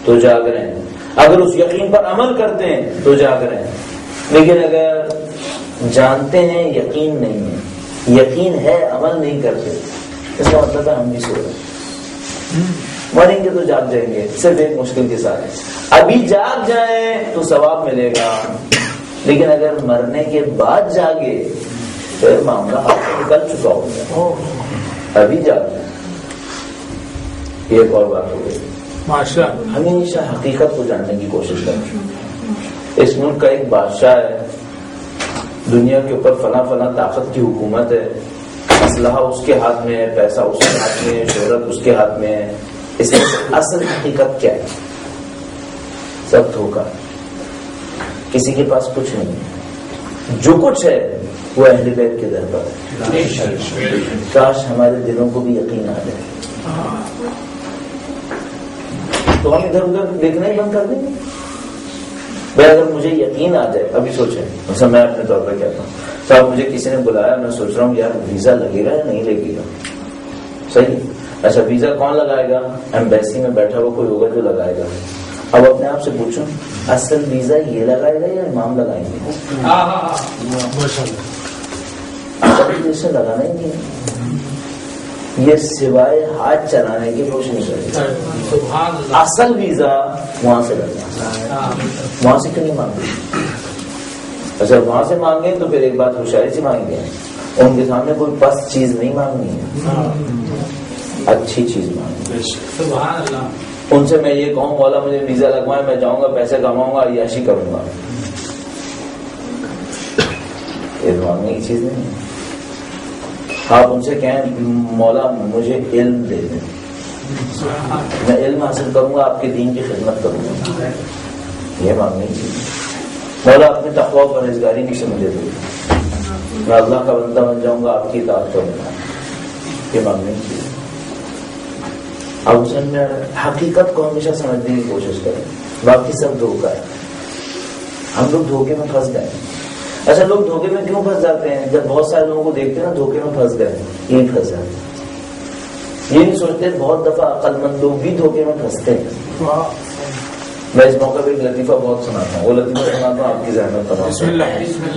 تو جاگ رہے ہیں. اگر اس یقین پر عمل کرتے ہیں تو جاگ رہے ہیں. لیکن اگر جانتے ہیں یقین نہیں ہے، یقین ہے عمل نہیں کرتے، اس کا مطلب ہے ہم بھی سو رہے ہیں. مریں گے تو جاگ جائیں گے، صرف ایک مشکل کے ساتھ ابھی جاگ جائیں تو ثواب ملے گا، لیکن اگر مرنے کے بعد جاگے پھر معاملہ ہاتھ سے نکل چکا ہوگا. ابھی جاگ جائیں. ایک اور بات ہو گئی، ہمیشہ حقیقت کو جاننے کی کوشش کریں. اس ملک کا ایک بادشاہ ہے، دنیا کے اوپر فلاں فلاں طاقت کی حکومت ہے، اسلحہ اس کے ہاتھ میں ہے، پیسہ اس کے ہاتھ میں ہے، شہرت اس کے ہاتھ میں ہے. اس میں اصل حقیقت کیا ہے؟ سب دھوکا. کسی کے پاس کچھ نہیں ہے. جو کچھ ہے وہ اہل بیت کے در پر ہے. کاش ہمارے دلوں کو بھی یقین آ جائے تو ہم ادھر ادھر دیکھنا ہی بند کر دیں گے. بھائی اگر مجھے یقین آ جائے، ابھی سوچیں مثلا میں اپنے طور پر کہتا ہوں صاحب مجھے کسی نے بلایا، میں سوچ رہا ہوں یار ویزا لگے گا یا نہیں لگے گا. صحیح. اچھا ویزا کون لگائے گا؟ ایمبیسی میں بیٹھا ہوا کوئی ہوگا جو لگائے گا. اب اپنے آپ سے پوچھوں اصل ویزا یہ لگائے گا یا امام لگائیں گے؟ اسے لگانا ہی نہیں ہے. یہ سوائے ہاتھ چلانے کی کچھ نہیں کرے. اصل ویزا وہاں سے لگنا، وہاں سے کیوں نہیں مانگے؟ اچھا وہاں سے مانگیں تو پھر ایک بات ہوشیاری سے مانگیں، ان کے سامنے کوئی پس چیز نہیں مانگنی ہے، اچھی چیز مانگنی. ان سے میں یہ کہوں مولا مجھے ویزا لگوائے، میں جاؤں گا پیسے کماؤں گا عیاشی کروں گا، یہ مانگنے کی چیز نہیں ہے. آپ ان سے کہیں مولا مجھے علم دے دیں، میں علم حاصل کروں گا، آپ کے دین کی خدمت کروں گا، یہ مانگنے کی چیز. مولا اپنے تقویٰ و پرہیزگاری سے مجھے دے دیں، میں اللہ کا بندہ بن جاؤں گا، آپ کی اطاعت کروں گا، یہ مانگنے کی چیز. اب اس میں حقیقت کو ہمیشہ سمجھنے کی کوشش کریں. باقی سب دھوکا ہے. ہم لوگ دھوکے میں پھنس گئے. اچھا لوگ دھوکے میں کیوں پھنس جاتے ہیں؟ جب بہت سارے لوگوں کو دیکھتے ہیں نا دھوکے میں پھنس گئے، یہی پھنس جاتے ہیں. یہ نہیں سوچتے بہت دفعہ عقل مند لوگ بھی دھوکے میں پھنستے ہیں. میں اس موقع پہ ایک لطیفہ بہت سناتا ہوں، وہ لطیفہ سناتا ہوں آپ کی ذہنت پر.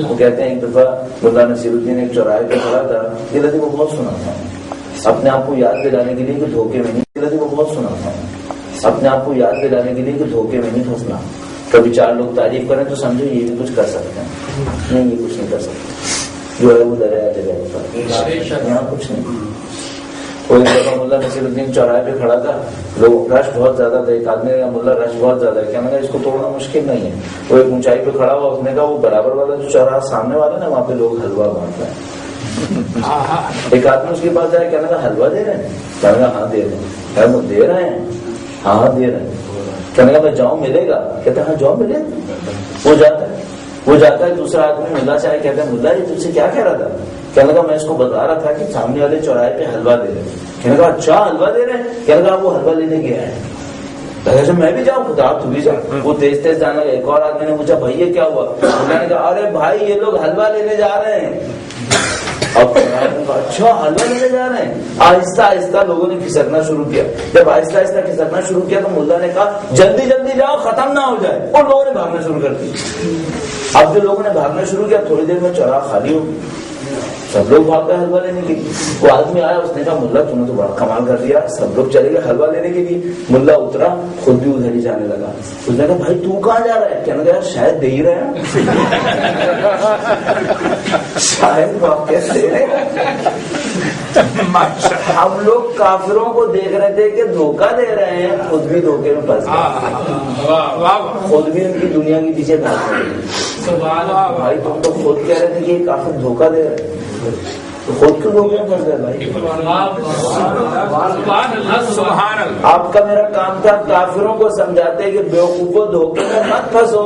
وہ کہتے ہیں ایک دفعہ ملا نصیر الدین ایک چوراہے پہ کھڑا تھا. یہ لطیفہ بہت سناتا ہوں اپنے آپ کو یاد دلانے کے لیے کہ دھوکے میں نہیں. یہ لطیفہ بہت سناتا ہوں اپنے آپ کو یاد دلانے کے لیے کہ دھوکے میں نہیں پھنسنا. کبھی چار لوگ تعریف کریں تو سمجھو یہ بھی کچھ کر سکتے ہیں. نہیں یہ کچھ نہیں کر سکتے، جو ہے وہ دریا جگہ ہوتا ہے، یہاں کچھ نہیں. کوئی دفعہ ملا نصیر الدین چوراہے پہ کھڑا تھا، لوگ رش بہت زیادہ تھا. ایک آدمی کا ملا رش بہت زیادہ ہے، کہنے لگا اس کو توڑنا مشکل نہیں ہے. وہ ایک اونچائی پہ کھڑا ہوا، اس نے کہا وہ برابر والا جو چوراہا سامنے والا نا وہاں پہ لوگ حلوہ بانٹ رہے ہیں. ایک آدمی اس کے پاس جائے، کہنے لگا حلوہ دے رہے ہیں؟ کہنے لگا ہاں دے رہے ہیں. دے رہے ہیں؟ ہاں دے رہے ہیں. کہنے لگا میں جاؤں ملے گا؟ کہتے ہیں ہاں جاؤ ملے. وہ جاتا ہے. دوسرا آدمی ملا سے آئے، کہتا ہے ملا یہ تجھ سے کیا کہہ رہا تھا؟ کہنے لگا میں اس کو بتا رہا تھا کہ سامنے والے چوراہے پہ حلوہ دے رہے ہیں. کہنے لگا اچھا حلوہ دے رہے ہیں؟ کہنے لگا وہ حلوہ لینے گیا ہے. اچھا میں بھی جاؤں خدا تو بھی جا. وہ تیز تیز جانے لگا. ایک اور آدمی نے پوچھا بھائی یہ کیا ہوا؟ اللہ نے کہا ارے بھائی یہ لوگ حلوہ لینے جا رہے ہیں. اب اچھا حلوہ لینے جا رہے ہیں. آہستہ آہستہ لوگوں نے کھسکنا شروع کیا. جب آہستہ آہستہ کھسکنا شروع کیا تو ملا نے کہا جلدی جلدی جاؤ ختم نہ ہو جائے. اور لوگوں نے بھاگنا شروع کر دیا. اب جو لوگوں نے بھاگنا شروع کیا تھوڑی دیر میں چراغ خالی ہو گیا. سب لوگ بھاگ گئے حلوہ لینے کے لیے. وہ آدمی آیا اس نے کہا ملا تم نے تو بڑا کمال کر دیا. سب لوگ چلے گئے حلوہ لینے کے لیے. ملا اترا خود بھی ادھر ہی جانے لگا. اس نے کہا بھائی تو کہاں جا رہا ہے؟ کہنے لگا شاید دے ہی رہے ہیں. شاید واقعہ دے رہے ہیں. ہم لوگ کافروں کو دیکھ رہے تھے کہ دھوکہ دے رہے ہیں خود بھی دھوکے میں پھنس گئے. خود بھی ان کی دنیا کے پیچھے بھاگ رہے ہیں. بھائی تم تو خود کہہ رہے تھے کہ یہ کافر دھوکہ دے رہے ہیں تو خود کیوں دھوکے میں پھنس گئے بھائی؟ آپ کا میرا کام تھا کافروں کو سمجھاتے کہ بیوقوفوں دھوکے میں مت پھنسو.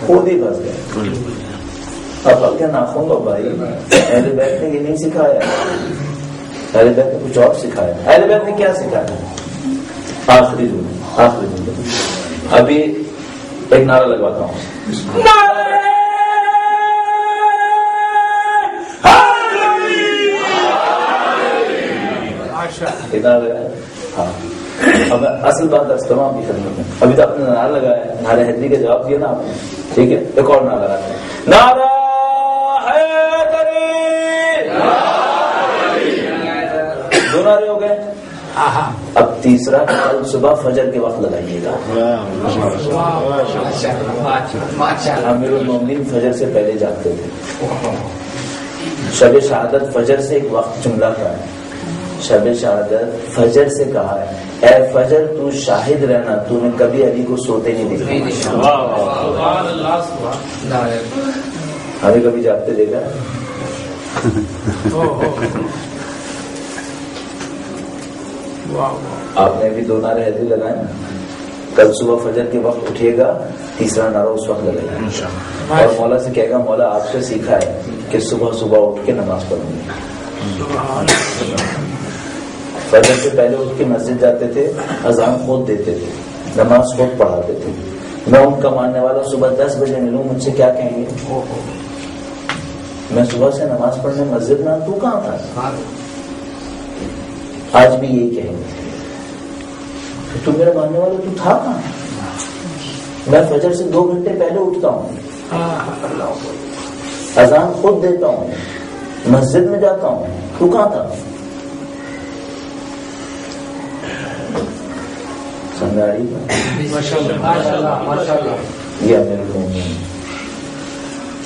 خود ہی پھنس گئے. اب کیا ناخن دو بھائی. اہل بیت نے یہ نہیں سکھایا. اہل بیت نے کچھ اور سکھایا. اہل بیت نے کیا سکھایا؟ آخری جملہ ابھی ایک نعرہ لگواتا ہوں. ہاں اب اصل بات دستوں آپ کی خدمت میں. ابھی تو آپ نے نعرہ لگایا نعرہ حیدری کا جواب دیا نا آپ نے. ٹھیک ہے ایک اور نعرہ لگاتے ہیں. نعرہ دو نعرے ہو گئے. اب تیسرا کل صبح فجر کے وقت لگائیے گا. امیر المومنین فجر سے پہلے جاگتے تھے. شب شہادت فجر سے ایک وقت جملہ کا ہے. شب شہادت فجر سے کہا ہے اے فجر تو شاہد رہنا تو نے کبھی علی کو سوتے نہیں دیکھا. ہمیں کبھی جاگتے دیکھا؟ آپ نے بھی دو نعرے حیدری لگائے نا. کل صبح فجر کے وقت اٹھے گا تیسرا نعرہ اس وقت لگائے گا اور مولا سے کہے گا مولا آپ سے سیکھا ہے کہ صبح صبح اٹھ کے نماز پڑھوں گی. فجر سے پہلے اٹھ کے مسجد جاتے تھے. اذان خود دیتے تھے. نماز خود پڑھاتے تھے. میں ان کا ماننے والا صبح 10 بجے ملوں مجھ سے کیا کہیں گے؟ میں صبح سے نماز پڑھنے مسجد میں تو کہاں تھا؟ آج بھی یہی کہیں گے تو میرا ماننے والا تو تھا کہاں؟ میں فجر سے 2 گھنٹے پہلے اٹھتا ہوں. اذان خود دیتا ہوں. مسجد میں جاتا ہوں. تو کہاں تھا؟ سمجھائی یہ امیر المومنین.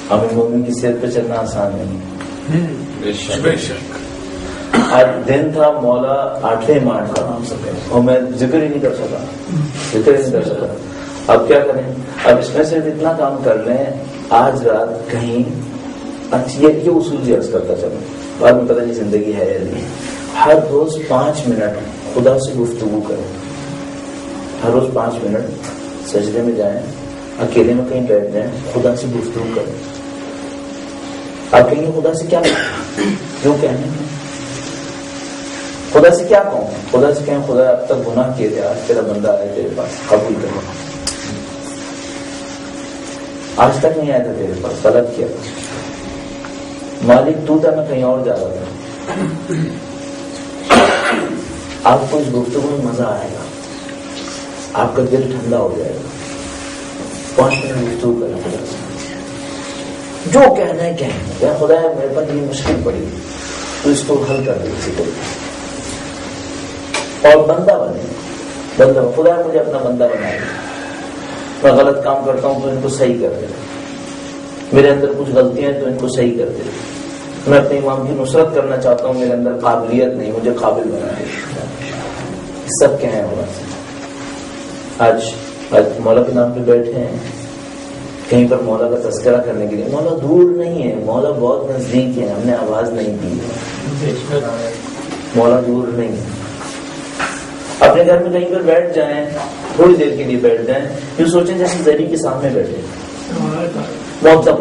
امیر المومنین کی صحت پہ چلنا آسان نہیں. آج دن تھا مولا 8ویں مارچ کا اور میں ذکر ہی نہیں کر سکا. اب کیا کریں؟ اب اس میں صرف اتنا کام کر رہے ہیں آج رات کہیں اچھی یہ اصول عرض کرتا چلو بعد میں پتہ نہیں زندگی ہے یا نہیں. ہر روز 5 منٹ خدا سے گفتگو کریں. ہر روز 5 منٹ سجدے میں جائیں اکیلے میں کہیں بیٹھ جائیں خدا سے گفتگو کریں. آپ کہیں گے خدا سے کیا کیوں کہنے خدا سے کیا کہوں؟ خدا سے کہیں خدا اب تک گناہ کیے تھے آج تیرا بندہ آیا تیرے پاس قبول کرو. آج تک نہیں آیا تھا تیرے پاس غلط کیا تھا. مالک تو تھا میں کہیں اور جا رہا تھا. آپ کو اس گفتگو میں مزہ آئے گا. آپ کا دل ٹھنڈا ہو جائے گا. 5 منٹ گفتگو کریں خدا سے. جو کہنا ہے کہیں خدا ہے میرے پاس یہ مشکل پڑی تو اس کو حل کر دے کسی طریقے اور بندہ بنے. خدا مجھے اپنا بندہ بنائے. میں غلط کام کرتا ہوں تو ان کو صحیح کر دے. میرے اندر کچھ غلطیاں ہیں تو ان کو صحیح کر دے. میں اپنے امام کی نصرت کرنا چاہتا ہوں میرے اندر قابلیت نہیں مجھے قابل بنا دے. سب کہیں مولا سے. آج مولا کے نام پہ بیٹھے ہیں کہیں پر مولا کا تذکرہ کرنے کے لیے. مولا دور نہیں ہے مولا بہت نزدیک ہے. ہم نے آواز نہیں دی. مولا دور نہیں ہے. اپنے گھر میں کہیں پر بیٹھ جائیں تھوڑی دیر کے لیے بیٹھ جائیں یوں سوچیں جیسے زری کے سامنے بیٹھے معدب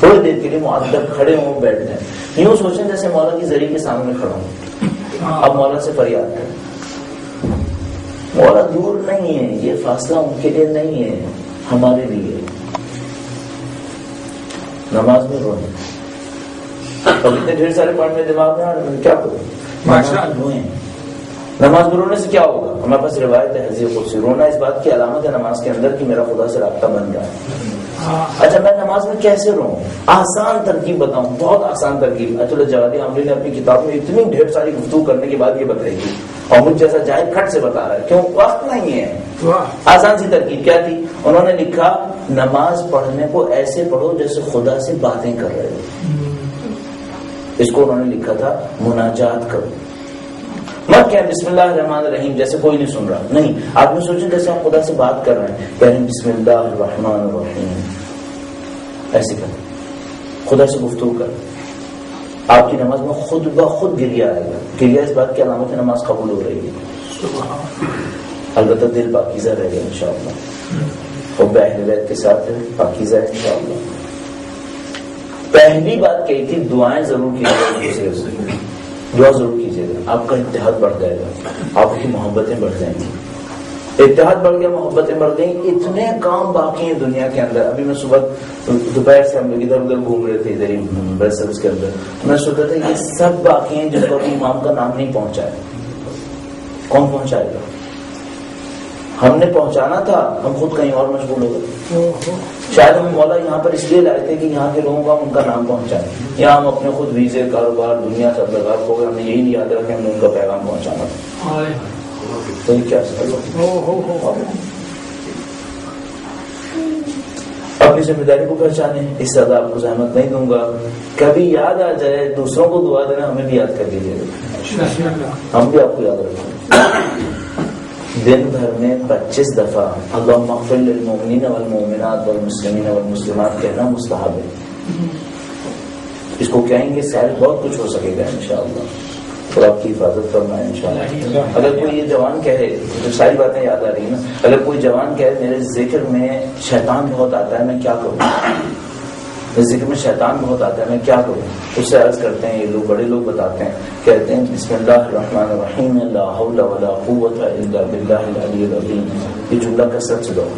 تھوڑی دیر کے لیے معدب کھڑے ہوں بیٹھ جائیں یوں سوچیں جیسے مولا کی زری کے سامنے کھڑا ہوں. اب مولا سے فریاد کریں مولا دور نہیں ہے، یہ فاصلہ ان کے لیے نہیں ہے، ہمارے لیے۔ نماز میں روئیں، اب اتنے ڈھیر سارے پڑھنے دماغ میں آ رہے ہیں، کیا کروں؟ نماز روئیں۔ نماز میں رونے سے کیا ہوگا؟ ہمارے پاس روایت ہے حدیث قدسی، رونا اس بات کی علامت ہے نماز کے اندر کہ میرا خدا سے رابطہ بن رہا ہے۔ اچھا میں نماز میں کیسے رہوں؟ آسان ترکیب بتاؤں، بہت آسان ترکیب۔ اچھا جوادی عامری نے اپنی کتاب میں اتنی ڈھیر ساری گفتگو کرنے کے بعد یہ بتائی گی، اور مجھ جیسا جاہل کھٹ سے بتا رہا ہے، کیوں؟ وقت نہیں ہے۔ آسان سی ترکیب کیا تھی؟ انہوں نے لکھا نماز پڑھنے کو ایسے پڑھو جیسے خدا سے باتیں کر رہے ہو۔ اس کو انہوں نے لکھا تھا مناجات کرو۔ مت کہیں بسم اللہ الرحمن الرحیم جیسے کوئی نہیں سن رہا، نہیں، آپ نے سوچیں جیسے آپ خدا سے بات کر رہے ہیں، کہہ رہے ہیں بسم اللہ الرحمن الرحیم، ایسے کریں، خدا سے گفتگو کریں۔ آپ کی نماز میں خود بخود گریہ آئے گا۔ گریہ اس بات کی علامت ہے نماز قبول ہو رہی ہے۔ البتہ دل پاکیزہ رہے گا انشاءاللہ، اور اہل بیت کے ساتھ پاکیزہ ہے انشاءاللہ۔ پہلی بات کہی تھی دعائیں ضرور کیجیے گا، دعا ضرور کیجیے گا، آپ کا اتحاد بڑھ جائے گا، آپ کی محبتیں بڑھ جائیں گی۔ اتحاد بڑھ گیا، محبتیں بڑھ گئیں، اتنے کام باقی ہیں دنیا کے اندر۔ ابھی میں صبح دوپہر سے ہم لوگ ادھر ادھر گھوم رہے تھے ادھر ہی بس سروس کے اندر، میں سوچا تھا یہ سب باقی ہیں جن کو ابھی امام کا نام نہیں پہنچا ہے۔ کون پہنچائے گا؟ ہم نے پہنچانا تھا، ہم خود کہیں اور مشغول ہو گئے۔ شاید ہم مولا یہاں پر اس لیے لائے تھے کہ یہاں کے لوگوں کا ان کا نام پہنچائے، یہاں ہم اپنے خود ویزے کاروبار دنیا سب لگا ہو گئے، ہم نے یہی نہیں یاد رکھا کہ ہم نے ان کا پیغام پہنچانا تھا۔ تو یہ کیا اپنی ذمہ داری کو پہچانے، اس سے زیادہ آپ کو زحمت نہیں دوں گا۔ کبھی یاد آ جائے دوسروں کو دعا دینا، ہمیں بھی یاد کر دیجیے گا، ہم بھی آپ کو یاد رکھیں۔ دن بھر میں 25 دفعہ اللہم اغفر للمؤمنین والمؤمنات والمسلمین والمسلمات کہنا مستحب ہے۔ اس کو کہیں گے سارے بہت کچھ ہو سکے گا انشاءاللہ، اور آپ کی حفاظت فرمائے انشاءاللہ۔ اگر کوئی یہ جوان کہے، جو ساری باتیں یاد آ رہی ہیں نا، اگر کوئی جوان کہے میرے ذکر میں شیطان بہت آتا ہے، میں کیا کروں؟ میرے ذکر میں شیطان بہت آتا ہے، میں کیا کروں؟ اس سے عرض کرتے ہیں، یہ لوگ بڑے لوگ بتاتے ہیں، کہتے ہیں بسم اللہ الرحمن الرحیم لا حول ولا قوت الا باللہ العلی العظیم۔ یہ جملہ کثرت سے دو،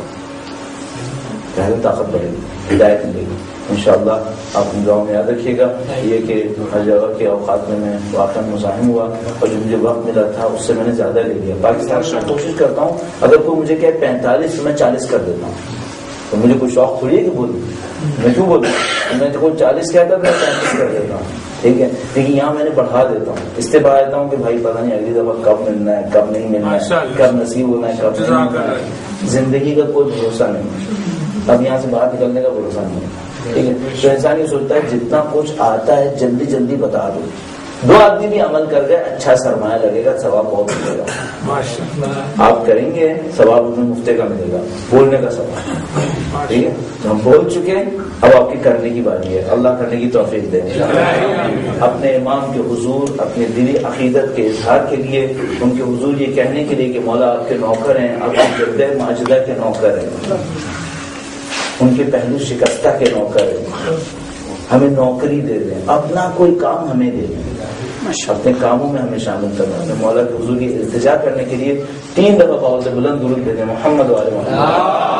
پہلے طاقت بڑھے گی، ہدایت ملے گی انشاءاللہ۔ آپ ان دعاؤں میں یاد رکھیے گا۔ یہ کہ ہر جگہ کے اوقات میں واقعا مزاحم ہوا، اور جو مجھے وقت ملا تھا اس سے میں نے زیادہ لے لیا۔ پاکستان میں کوشش کرتا ہوں اگر کوئی مجھے کہے 45 تو میں 40 کر دیتا ہوں، تو مجھے کوئی شوق تھوڑی ہے کہ بولوں، میں کیوں بولوں؟ میں کوئی 40 کہتا میں 35 کر دیتا ہوں، ٹھیک ہے، لیکن یہاں میں نے بڑھا دیتا ہوں، اس سے بڑھا دیتا ہوں کہ بھائی پتہ نہیں اگلی دفعہ کب ملنا ہے، کب نہیں ملنا ہے، کب نصیب ہونا ہے، کب نہیں ہونا ہے۔ زندگی کا کوئی بھروسہ نہیں، اب یہاں سے باہر نکلنے کا بھروسہ نہیں ہے، ٹھیک ہے۔ تو انسان یہ سوچتا ہے جتنا کچھ آتا ہے جلدی جلدی بتا دو، 2 آدمی بھی عمل کر گئے اچھا سرمایہ لگے گا، ثواب بہت ملے گا۔ آپ کریں گے ثواب میں مفتے کا ملے گا، بولنے کا ثواب، ٹھیک ہے۔ ہم بول چکے، اب آپ کی کرنے کی باری ہے، اللہ کرنے کی توفیق دے۔ اپنے امام کے حضور اپنے دلی عقیدت کے اظہار کے لیے، ان کے حضور یہ کہنے کے لیے کہ مولا آپ کے نوکر ہیں، آپ کے جدہ ماجدہ کے نوکر ہیں، ان کے پہلو شکستہ کے نوکر ہیں، ہمیں نوکری دے دیں، اپنا کوئی کام ہمیں دے دیں، اپنے کاموں میں ہمیں شامل کرنا ہے۔ مولا کے حضور کی التجا کرنے کے لیے 3 دفعہ بلند درود دے دیں محمد والے محمد۔